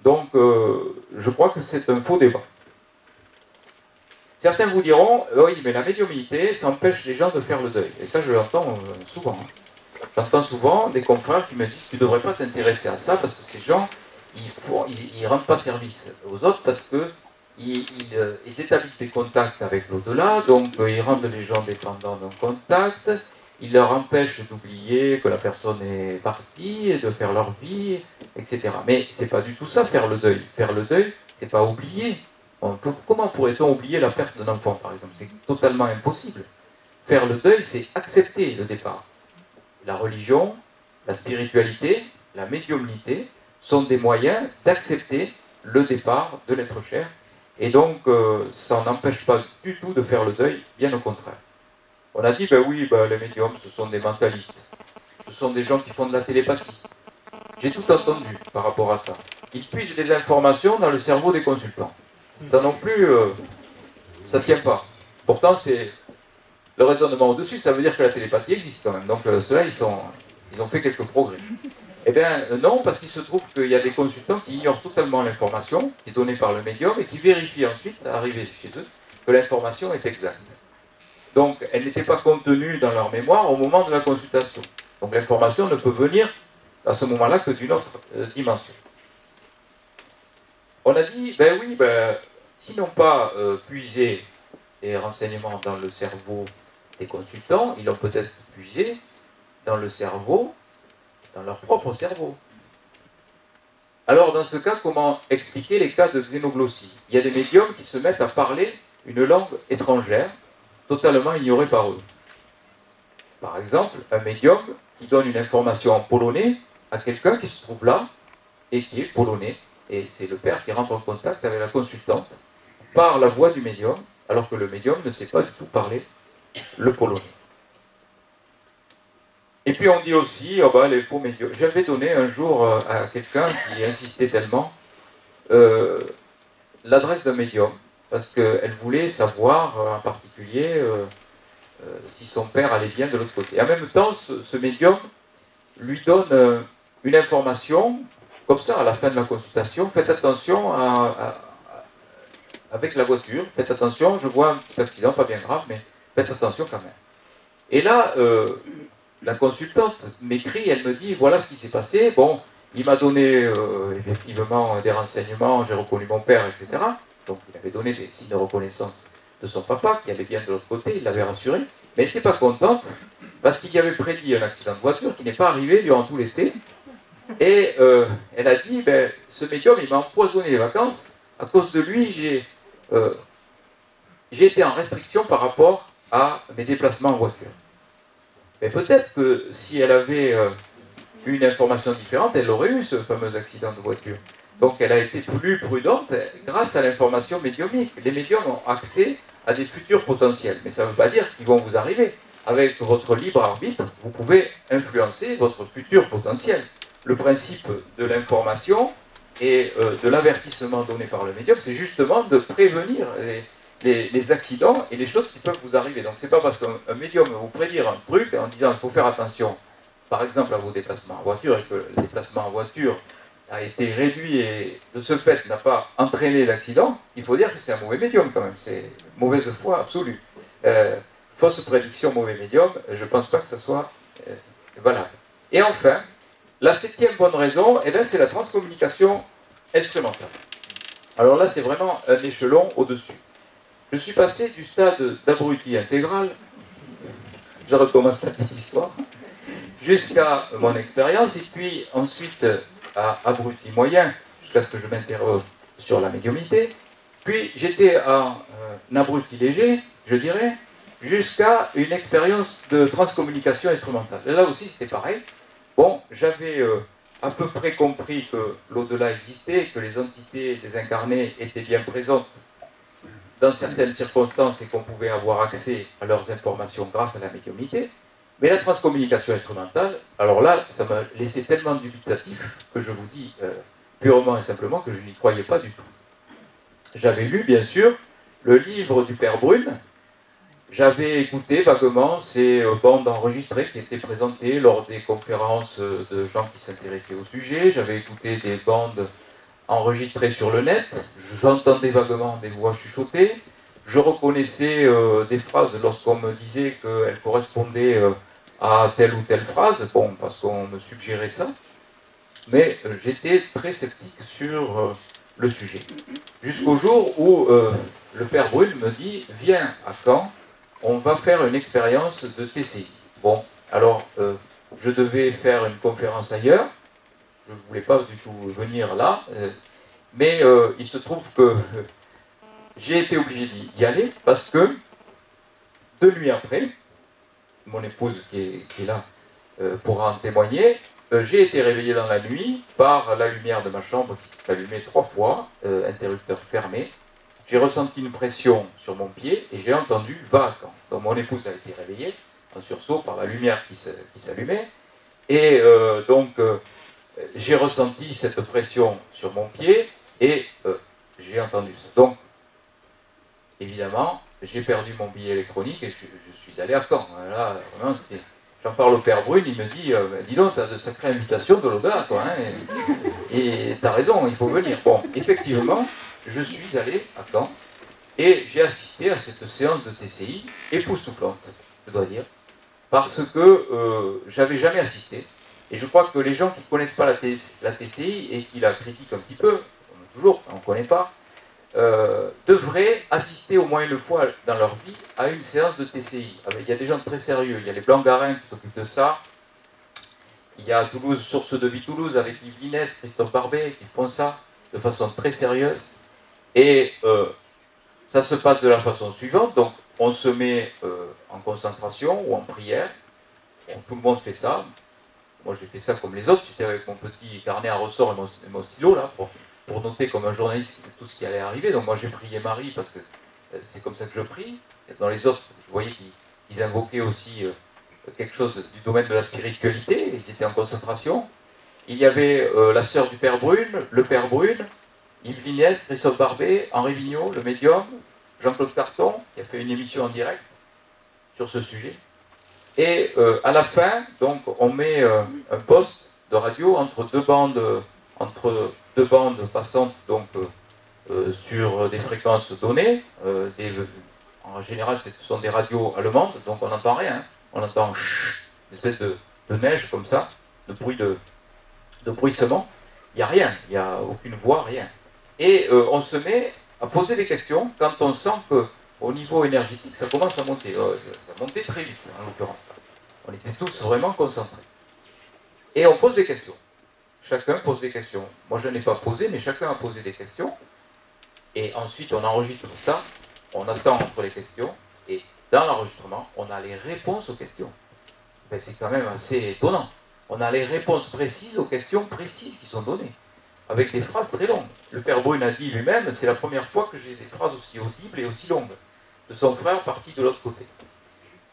Donc, je crois que c'est un faux débat. Certains vous diront, oui, mais la médiumnité, ça empêche les gens de faire le deuil. Et ça, je l'entends souvent. J'entends souvent des confrères qui me disent, tu ne devrais pas t'intéresser à ça, parce que ces gens, ils ne rendent pas service aux autres, parce qu'ils établissent des contacts avec l'au-delà, donc ils rendent les gens dépendants d'un contact, ils leur empêchent d'oublier que la personne est partie, de faire leur vie, etc. Mais c'est pas du tout ça, faire le deuil. Faire le deuil, c'est pas oublier. Comment pourrait-on oublier la perte d'un enfant, par exemple? C'est totalement impossible. Faire le deuil, c'est accepter le départ. La religion, la spiritualité, la médiumnité sont des moyens d'accepter le départ de l'être cher. Et donc, ça n'empêche pas du tout de faire le deuil, bien au contraire. On a dit, ben oui, ben les médiums, ce sont des mentalistes. Ce sont des gens qui font de la télépathie. J'ai tout entendu par rapport à ça. Ils puisent les informations dans le cerveau des consultants. Ça non plus, ça ne tient pas. Pourtant, c'est le raisonnement au-dessus, ça veut dire que la télépathie existe quand même. Donc ceux-là, ils ont fait quelques progrès. Eh bien non, parce qu'il se trouve qu'il y a des consultants qui ignorent totalement l'information qui est donnée par le médium et qui vérifient ensuite, arrivés chez eux, que l'information est exacte. Donc elle n'était pas contenue dans leur mémoire au moment de la consultation. Donc l'information ne peut venir à ce moment-là que d'une autre dimension. On a dit, ben oui, ben, s'ils n'ont pas puisé les renseignements dans le cerveau des consultants, ils l'ont peut-être puisé dans le cerveau, dans leur propre cerveau. Alors, dans ce cas, comment expliquer les cas de xénoglossie? Il y a des médiums qui se mettent à parler une langue étrangère, totalement ignorée par eux. Par exemple, un médium qui donne une information en polonais à quelqu'un qui se trouve là et qui est polonais. Et c'est le père qui rentre en contact avec la consultante par la voix du médium, alors que le médium ne sait pas du tout parler le polonais. Et puis on dit aussi, oh ben, les faux médiums. J'avais donné un jour à quelqu'un qui insistait tellement l'adresse d'un médium, parce qu'elle voulait savoir en particulier si son père allait bien de l'autre côté. Et en même temps, ce médium lui donne une information, comme ça, à la fin de la consultation, faites attention avec la voiture, faites attention, je vois un petit accident, pas bien grave, mais faites attention quand même. Et là, la consultante m'écrit, elle me dit, voilà ce qui s'est passé, bon, il m'a donné effectivement des renseignements, j'ai reconnu mon père, etc. Donc il avait donné des signes de reconnaissance de son papa, qui allait bien de l'autre côté, il l'avait rassuré, mais elle n'était pas contente, parce qu'il y avait prédit un accident de voiture qui n'est pas arrivé durant tout l'été, et elle a dit, ben, ce médium, il m'a empoisonné les vacances, à cause de lui, j'ai été en restriction par rapport à mes déplacements en voiture. Mais peut-être que si elle avait une information différente, elle aurait eu ce fameux accident de voiture. Donc elle a été plus prudente grâce à l'information médiumique. Les médiums ont accès à des futurs potentiels, mais ça ne veut pas dire qu'ils vont vous arriver. Avec votre libre arbitre, vous pouvez influencer votre futur potentiel. Le principe de l'information et de l'avertissement donné par le médium, c'est justement de prévenir les accidents et les choses qui peuvent vous arriver. Donc c'est pas parce qu'un médium va vous prédire un truc en disant il faut faire attention, par exemple à vos déplacements en voiture, et que le déplacement en voiture a été réduit et de ce fait n'a pas entraîné d'accident, il faut dire que c'est un mauvais médium quand même, c'est mauvaise foi absolue. Fausse prédiction, mauvais médium, je ne pense pas que ça soit valable. Et enfin, la 7e bonne raison, eh bien, c'est la transcommunication instrumentale. Alors là, c'est vraiment un échelon au-dessus. Je suis passé du stade d'abruti intégral, je recommence la petite histoire, jusqu'à mon expérience, et puis ensuite à abruti moyen, jusqu'à ce que je m'interroge sur la médiumnité. Puis j'étais en abruti léger, je dirais, jusqu'à une expérience de transcommunication instrumentale. Et là aussi, c'était pareil. Bon, j'avais à peu près compris que l'au-delà existait, que les entités désincarnées étaient bien présentes dans certaines circonstances et qu'on pouvait avoir accès à leurs informations grâce à la médiumnité. Mais la transcommunication instrumentale, alors là, ça m'a laissé tellement dubitatif que je vous dis purement et simplement que je n'y croyais pas du tout. J'avais lu, bien sûr, le livre du Père Brune. J'avais écouté vaguement ces bandes enregistrées qui étaient présentées lors des conférences de gens qui s'intéressaient au sujet. J'avais écouté des bandes enregistrées sur le net. J'entendais vaguement des voix chuchotées. Je reconnaissais des phrases lorsqu'on me disait qu'elles correspondaient à telle ou telle phrase, bon, parce qu'on me suggérait ça. Mais j'étais très sceptique sur le sujet. Jusqu'au jour où le Père Brune me dit « Viens à Caen, on va faire une expérience de TCI. » Bon, alors je devais faire une conférence ailleurs. Je ne voulais pas du tout venir là. Mais il se trouve que j'ai été obligé d'y aller parce que 2 nuits après, mon épouse qui est là pourra en témoigner, j'ai été réveillé dans la nuit par la lumière de ma chambre qui s'est allumée 3 fois, interrupteur fermé. J'ai ressenti une pression sur mon pied et j'ai entendu « va à Caen ». Donc mon épouse a été réveillée en sursaut par la lumière qui s'allumait. Et donc j'ai ressenti cette pression sur mon pied et j'ai entendu ça. Donc, évidemment, j'ai perdu mon billet électronique et je suis allé à Caen. Là, vraiment, j'en parle au Père Brune, il me dit dis donc, tu as de sacrées invitations de l'au-delà, toi, hein, et tu as raison, il faut venir. Bon, effectivement, je suis allé à Caen et j'ai assisté à cette séance de TCI époustouflante, je dois dire, parce que j'avais jamais assisté. Et je crois que les gens qui ne connaissent pas la TCI et qui la critiquent un petit peu, toujours, on ne connaît pas, devraient assister au moins une fois dans leur vie à une séance de TCI. Il y a des gens très sérieux, il y a les Blancs-Garins qui s'occupent de ça, Il y a à Toulouse, Source de vie Toulouse, avec Yves Linès, Christophe Barbet, qui font ça de façon très sérieuse. Et ça se passe de la façon suivante. Donc, on se met en concentration ou en prière. Bon, tout le monde fait ça. Moi, j'ai fait ça comme les autres. J'étais avec mon petit carnet à ressort et mon stylo, là, pour noter comme un journaliste tout ce qui allait arriver. Donc, moi, j'ai prié Marie parce que c'est comme ça que je prie. Et dans les autres, je voyais qu'ils invoquaient aussi quelque chose du domaine de la spiritualité. Ils étaient en concentration. Il y avait la sœur du Père Brune, le Père Brune, Yves Lignès, Christophe Barbet, Henri Vigneault, le médium, Jean-Claude Carton, qui a fait une émission en direct sur ce sujet. Et à la fin, donc, on met un poste de radio entre deux bandes passantes, donc sur des fréquences données. En général, ce sont des radios allemandes, donc on n'entend rien. Hein. On entend une espèce de neige comme ça, de bruissement. Il n'y a rien, il n'y a aucune voix, rien. Et on se met à poser des questions quand on sent qu'au niveau énergétique, ça commence à monter. Ça montait très vite, en l'occurrence. On était tous vraiment concentrés. Et on pose des questions. Chacun pose des questions. Moi, je n'ai pas posé, mais chacun a posé des questions. Et ensuite, on enregistre ça. On attend entre les questions. Et dans l'enregistrement, on a les réponses aux questions. Ben, c'est quand même assez étonnant. On a les réponses précises aux questions précises qui sont données, avec des phrases très longues. Le Père Brune a dit lui-même, c'est la première fois que j'ai des phrases aussi audibles et aussi longues, de son frère parti de l'autre côté.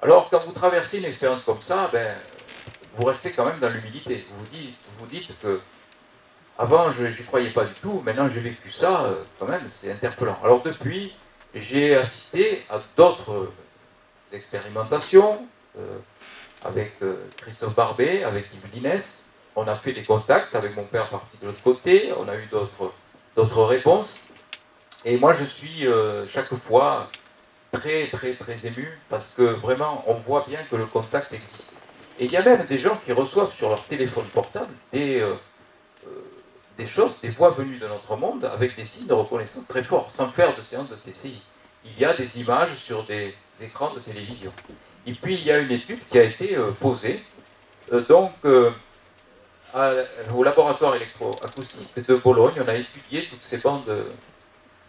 Alors, quand vous traversez une expérience comme ça, ben, vous restez quand même dans l'humilité. Vous dites que, avant, je n'y croyais pas du tout, maintenant j'ai vécu ça, quand même, c'est interpellant. Alors, depuis, j'ai assisté à d'autres expérimentations, avec Christophe Barbet, avec Yves Linès. On a fait des contacts avec mon père parti de l'autre côté, on a eu d'autres réponses. Et moi, je suis chaque fois très, très, très ému, parce que vraiment, on voit bien que le contact existe. Et il y a même des gens qui reçoivent sur leur téléphone portable des choses, des voix venues de notre monde, avec des signes de reconnaissance très forts, sans faire de séance de TCI. Il y a des images sur des écrans de télévision. Et puis, il y a une étude qui a été posée, au laboratoire électroacoustique de Bologne. On a étudié toutes ces bandes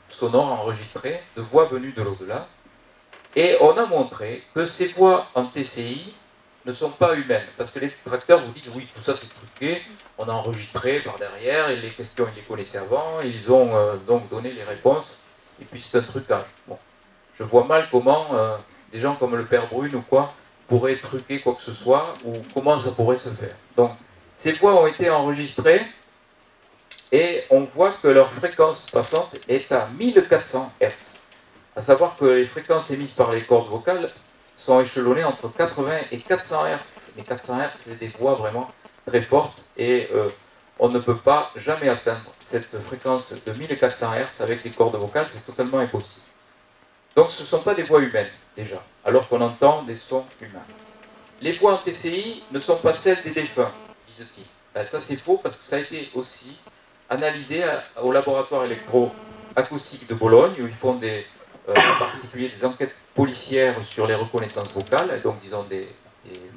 sonores enregistrées de voix venues de l'au-delà. Et on a montré que ces voix en TCI ne sont pas humaines. Parce que les détracteurs vous disent, oui, tout ça c'est truqué, on a enregistré par derrière, et les questions, ils les connaissaient avant, ils ont donc donné les réponses, et puis c'est un trucage. Bon. Je vois mal comment des gens comme le Père Brune ou quoi pourraient truquer quoi que ce soit, ou comment ça pourrait se faire. Donc, ces voix ont été enregistrées, et on voit que leur fréquence passante est à 1400 Hz. À savoir que les fréquences émises par les cordes vocales sont échelonnées entre 80 et 400 Hz. Les 400 Hz, c'est des voix vraiment très fortes, et on ne peut pas jamais atteindre cette fréquence de 1400 Hz avec les cordes vocales, c'est totalement impossible. Donc ce ne sont pas des voix humaines, déjà, alors qu'on entend des sons humains. Les voix en TCI ne sont pas celles des défunts, disent-ils. Ben, ça c'est faux, parce que ça a été aussi analysé au laboratoire électroacoustique de Bologne, où ils font en particulier des enquêtes policières sur les reconnaissances vocales, donc disons des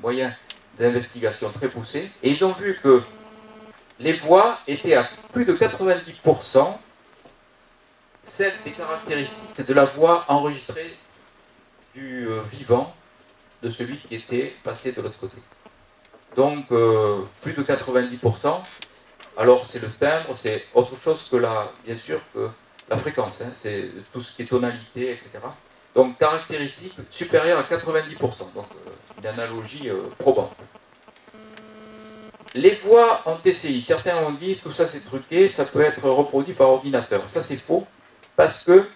moyens d'investigation très poussés, et ils ont vu que les voix étaient à plus de 90% celles des caractéristiques de la voix enregistrée du vivant, de celui qui était passé de l'autre côté. Donc plus de 90%, alors c'est le timbre, c'est autre chose que bien sûr que la fréquence, hein, c'est tout ce qui est tonalité, etc. Donc caractéristique supérieure à 90%, donc une analogie probante. Les voix en TCI, certains ont dit tout ça c'est truqué, ça peut être reproduit par ordinateur. Ça c'est faux, parce que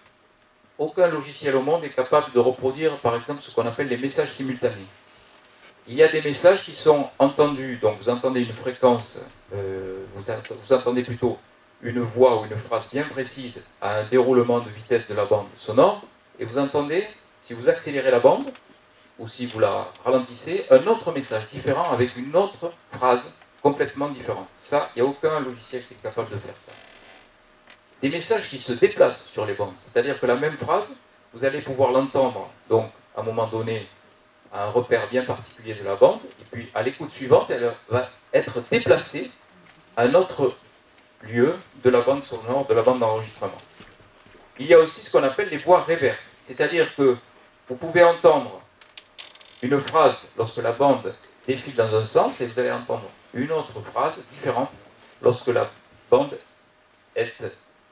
aucun logiciel au monde est capable de reproduire par exemple ce qu'on appelle les messages simultanés. Il y a des messages qui sont entendus, donc vous entendez une fréquence, vous entendez plutôt une voix ou une phrase bien précise à un déroulement de vitesse de la bande sonore, et vous entendez, si vous accélérez la bande, ou si vous la ralentissez, un autre message différent avec une autre phrase complètement différente. Ça, il n'y a aucun logiciel qui est capable de faire ça. Des messages qui se déplacent sur les bandes, c'est-à-dire que la même phrase, vous allez pouvoir l'entendre, donc à un moment donné, à un repère bien particulier de la bande, et puis à l'écoute suivante, elle va être déplacée à un autre lieu de la bande sonore, de la bande d'enregistrement. Il y a aussi ce qu'on appelle les voix réverses, c'est-à-dire que vous pouvez entendre une phrase lorsque la bande défile dans un sens, et vous allez entendre une autre phrase différente lorsque la bande est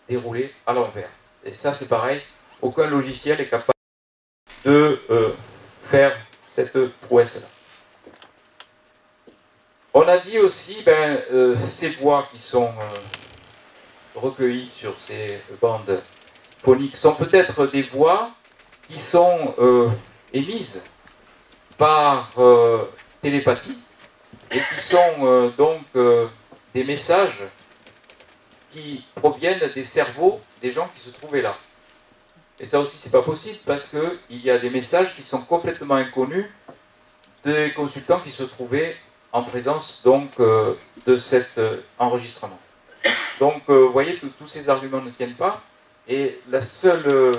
déroulée à l'envers. Et ça, c'est pareil, aucun logiciel est capable de faire cette prouesse-là. On a dit aussi, ces voix qui sont recueillies sur ces bandes phoniques sont peut-être des voix qui sont émises par télépathie et qui sont donc des messages qui proviennent des cerveaux des gens qui se trouvaient là. Et ça aussi, c'est pas possible parce qu'il y a des messages qui sont complètement inconnus des consultants qui se trouvaient en présence donc de cet enregistrement. Donc, vous voyez que tous ces arguments ne tiennent pas, et la seule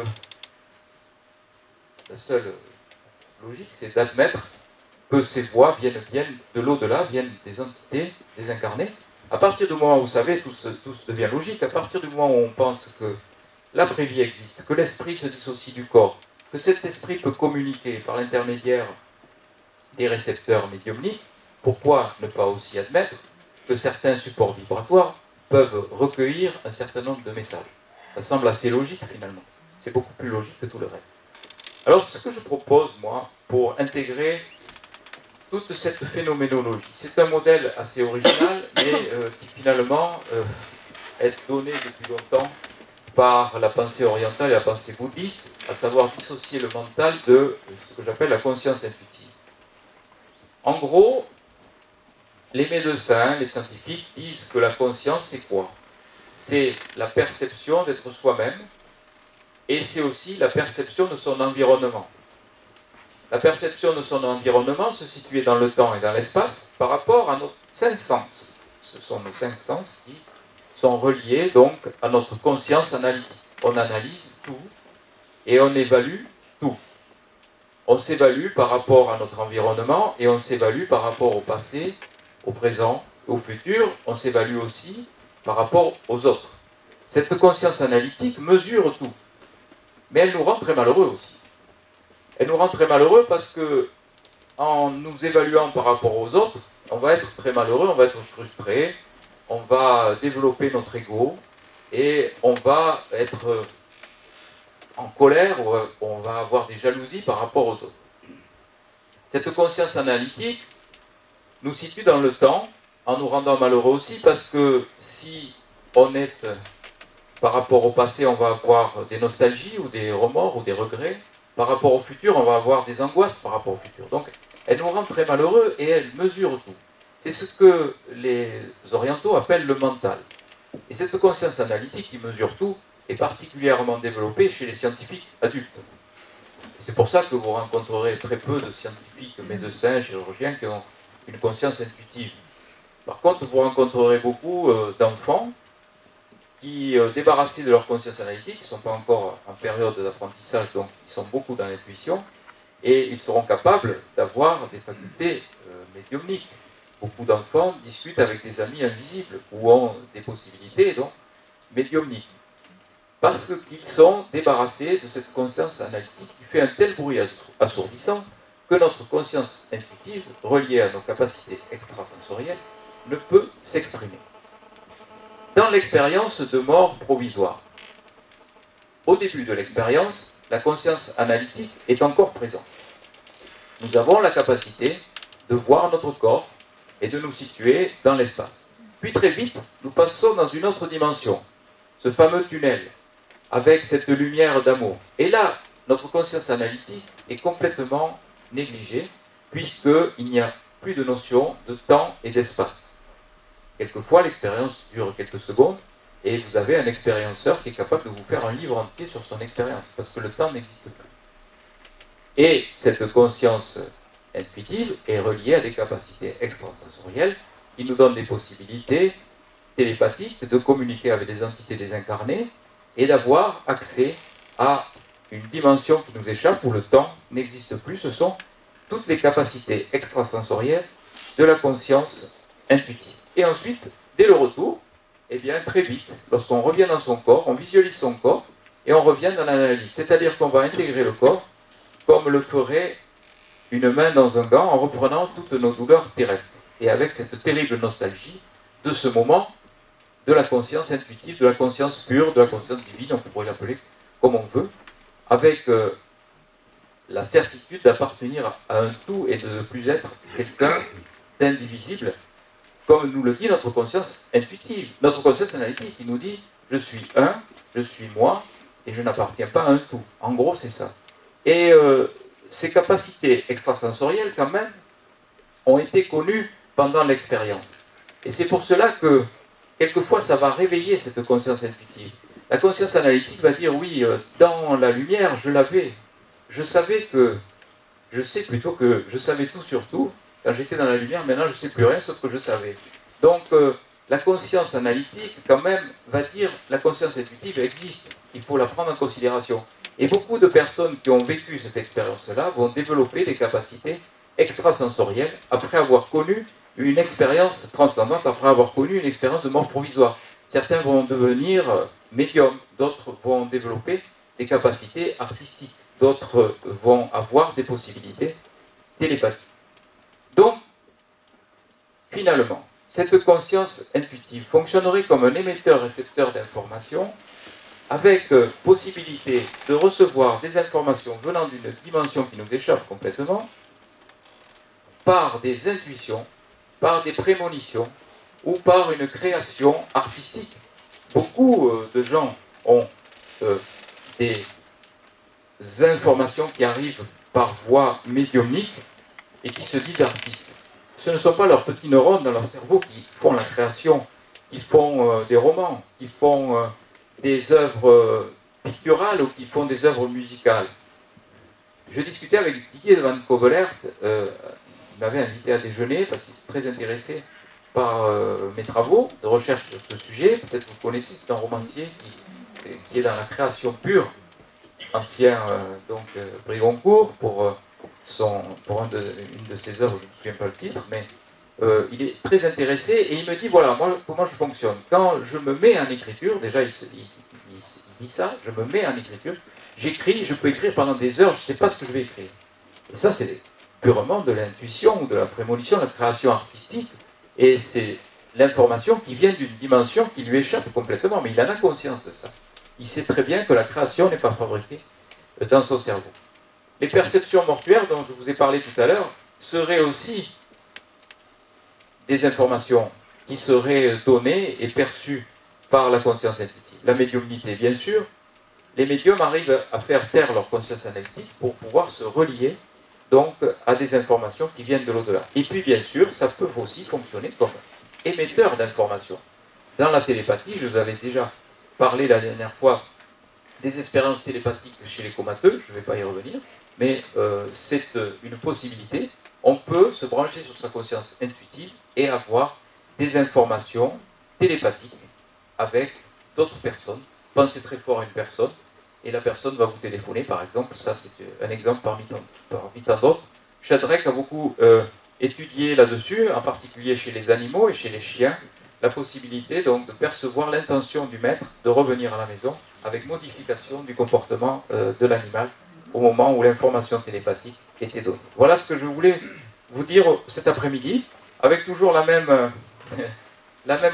logique, c'est d'admettre que ces voix viennent de l'au-delà, viennent des entités désincarnées. À partir du moment où, vous savez, tout devient logique, à partir du moment où on pense que l'après-vie existe, que l'esprit se dissocie du corps, que cet esprit peut communiquer par l'intermédiaire des récepteurs médiumniques, pourquoi ne pas aussi admettre que certains supports vibratoires peuvent recueillir un certain nombre de messages? Ça semble assez logique finalement. C'est beaucoup plus logique que tout le reste. Alors ce que je propose, moi, pour intégrer toute cette phénoménologie, c'est un modèle assez original, mais qui finalement est donné depuis longtemps par la pensée orientale et la pensée bouddhiste, à savoir dissocier le mental de ce que j'appelle la conscience intuitive. En gros, les médecins, les scientifiques disent que la conscience, c'est quoi? C'est la perception d'être soi-même, et c'est aussi la perception de son environnement. La perception de son environnement se situe dans le temps et dans l'espace par rapport à nos 5 sens. Ce sont nos 5 sens qui sont reliés donc à notre conscience analytique. On analyse tout et on évalue tout. On s'évalue par rapport à notre environnement et on s'évalue par rapport au passé, au présent, au futur. On s'évalue aussi par rapport aux autres. Cette conscience analytique mesure tout, mais elle nous rend très malheureux aussi. Elle nous rend très malheureux parce que, en nous évaluant par rapport aux autres, on va être très malheureux, on va être frustré, on va développer notre ego et on va être en colère ou on va avoir des jalousies par rapport aux autres. Cette conscience analytique nous situe dans le temps en nous rendant malheureux aussi parce que si on est par rapport au passé, on va avoir des nostalgies ou des remords ou des regrets. Par rapport au futur, on va avoir des angoisses par rapport au futur. Donc, elle nous rend très malheureux et elle mesure tout. C'est ce que les orientaux appellent le mental. Et cette conscience analytique qui mesure tout est particulièrement développée chez les scientifiques adultes. C'est pour ça que vous rencontrerez très peu de scientifiques, médecins, chirurgiens qui ont une conscience intuitive. Par contre, vous rencontrerez beaucoup d'enfants qui, débarrassés de leur conscience analytique, ne sont pas encore en période d'apprentissage, donc ils sont beaucoup dans l'intuition, et ils seront capables d'avoir des facultés médiumniques. Beaucoup d'enfants discutent avec des amis invisibles, ou ont des possibilités donc médiumniques, parce qu'ils sont débarrassés de cette conscience analytique qui fait un tel bruit assourdissant que notre conscience intuitive, reliée à nos capacités extrasensorielles, ne peut s'exprimer. Dans l'expérience de mort provisoire, au début de l'expérience, la conscience analytique est encore présente. Nous avons la capacité de voir notre corps et de nous situer dans l'espace. Puis très vite, nous passons dans une autre dimension, ce fameux tunnel, avec cette lumière d'amour. Et là, notre conscience analytique est complètement négligée, puisqu'il n'y a plus de notion de temps et d'espace. Quelquefois, l'expérience dure quelques secondes, et vous avez un expérienceur qui est capable de vous faire un livre entier sur son expérience, parce que le temps n'existe plus. Et cette conscience intuitive est reliée à des capacités extrasensorielles qui nous donnent des possibilités télépathiques de communiquer avec des entités désincarnées et d'avoir accès à une dimension qui nous échappe où le temps n'existe plus. Ce sont toutes les capacités extrasensorielles de la conscience intuitive. Et ensuite, dès le retour, eh bien, très vite, lorsqu'on revient dans son corps, on visualise son corps et on revient dans l'analyse. C'est-à-dire qu'on va intégrer le corps comme le ferait une main dans un gant en reprenant toutes nos douleurs terrestres. Et avec cette terrible nostalgie de ce moment de la conscience intuitive, de la conscience pure, de la conscience divine, on pourrait l'appeler comme on veut, avec la certitude d'appartenir à un tout et de ne plus être quelqu'un d'indivisible, comme nous le dit notre conscience intuitive, notre conscience analytique, qui nous dit « je suis un, je suis moi, et je n'appartiens pas à un tout ». En gros, c'est ça. Et ces capacités extrasensorielles, quand même, ont été connues pendant l'expérience. Et c'est pour cela que, quelquefois, ça va réveiller cette conscience intuitive. La conscience analytique va dire « oui, dans la lumière, je l'avais. Je savais que... je sais plutôt que je savais tout sur tout. Quand j'étais dans la lumière, maintenant, je ne sais plus rien, sauf que je savais. » Donc, la conscience analytique, quand même, va dire « la conscience intuitive existe. Il faut la prendre en considération. » Et beaucoup de personnes qui ont vécu cette expérience-là vont développer des capacités extrasensorielles après avoir connu une expérience transcendante, après avoir connu une expérience de mort provisoire. Certains vont devenir médiums, d'autres vont développer des capacités artistiques, d'autres vont avoir des possibilités télépathiques. Donc, finalement, cette conscience intuitive fonctionnerait comme un émetteur-récepteur d'informations avec possibilité de recevoir des informations venant d'une dimension qui nous échappe complètement, par des intuitions, par des prémonitions, ou par une création artistique. Beaucoup de gens ont des informations qui arrivent par voie médiumnique et qui se disent artistes. Ce ne sont pas leurs petits neurones dans leur cerveau qui font la création, qui font des romans, qui font des œuvres picturales ou qui font des œuvres musicales. Je discutais avec Didier de Van Covelert, il m'avait invité à déjeuner parce qu'il est très intéressé par mes travaux de recherche sur ce sujet. Peut-être vous connaissez, c'est un romancier qui est dans la création pure, ancien Brigoncourt, pour une de ses œuvres, je ne me souviens pas le titre, mais il est très intéressé et il me dit, voilà, moi, comment je fonctionne. Quand je me mets en écriture, déjà il dit ça, je me mets en écriture, j'écris, je peux écrire pendant des heures, je ne sais pas ce que je vais écrire. Et ça, c'est purement de l'intuition ou de la prémonition, de la création artistique, et c'est l'information qui vient d'une dimension qui lui échappe complètement, mais il en a conscience de ça. Il sait très bien que la création n'est pas fabriquée dans son cerveau. Les perceptions mortuaires dont je vous ai parlé tout à l'heure seraient aussi des informations qui seraient données et perçues par la conscience intuitive. La médiumnité, bien sûr. Les médiums arrivent à faire taire leur conscience analytique pour pouvoir se relier donc à des informations qui viennent de l'au-delà. Et puis, bien sûr, ça peut aussi fonctionner comme émetteur d'informations. Dans la télépathie, je vous avais déjà parlé la dernière fois des expériences télépathiques chez les comateux, je ne vais pas y revenir, mais c'est une possibilité. On peut se brancher sur sa conscience intuitive et avoir des informations télépathiques avec d'autres personnes. Pensez très fort à une personne et la personne va vous téléphoner, par exemple. Ça, c'est un exemple parmi tant d'autres. Shadrach a beaucoup étudié là-dessus, en particulier chez les animaux et chez les chiens, la possibilité donc de percevoir l'intention du maître de revenir à la maison avec modification du comportement de l'animal au moment où l'information télépathique était donnée. Voilà ce que je voulais vous dire cet après-midi, avec toujours la même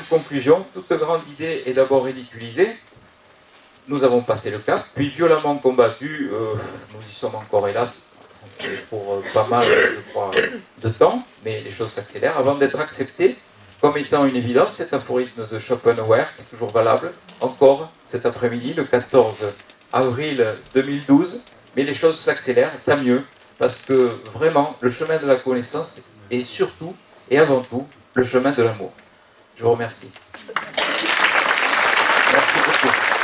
conclusion. Toute grande idée est d'abord ridiculisée. Nous avons passé le cap, puis violemment combattu, nous y sommes encore hélas pour pas mal, je crois, de temps, mais les choses s'accélèrent, avant d'être acceptées comme étant une évidence. Cet aphorisme de Schopenhauer qui est toujours valable, encore cet après-midi, le 14 avril 2012, mais les choses s'accélèrent, tant mieux, parce que vraiment, le chemin de la connaissance est surtout et avant tout le chemin de l'amour. Je vous remercie. Merci beaucoup.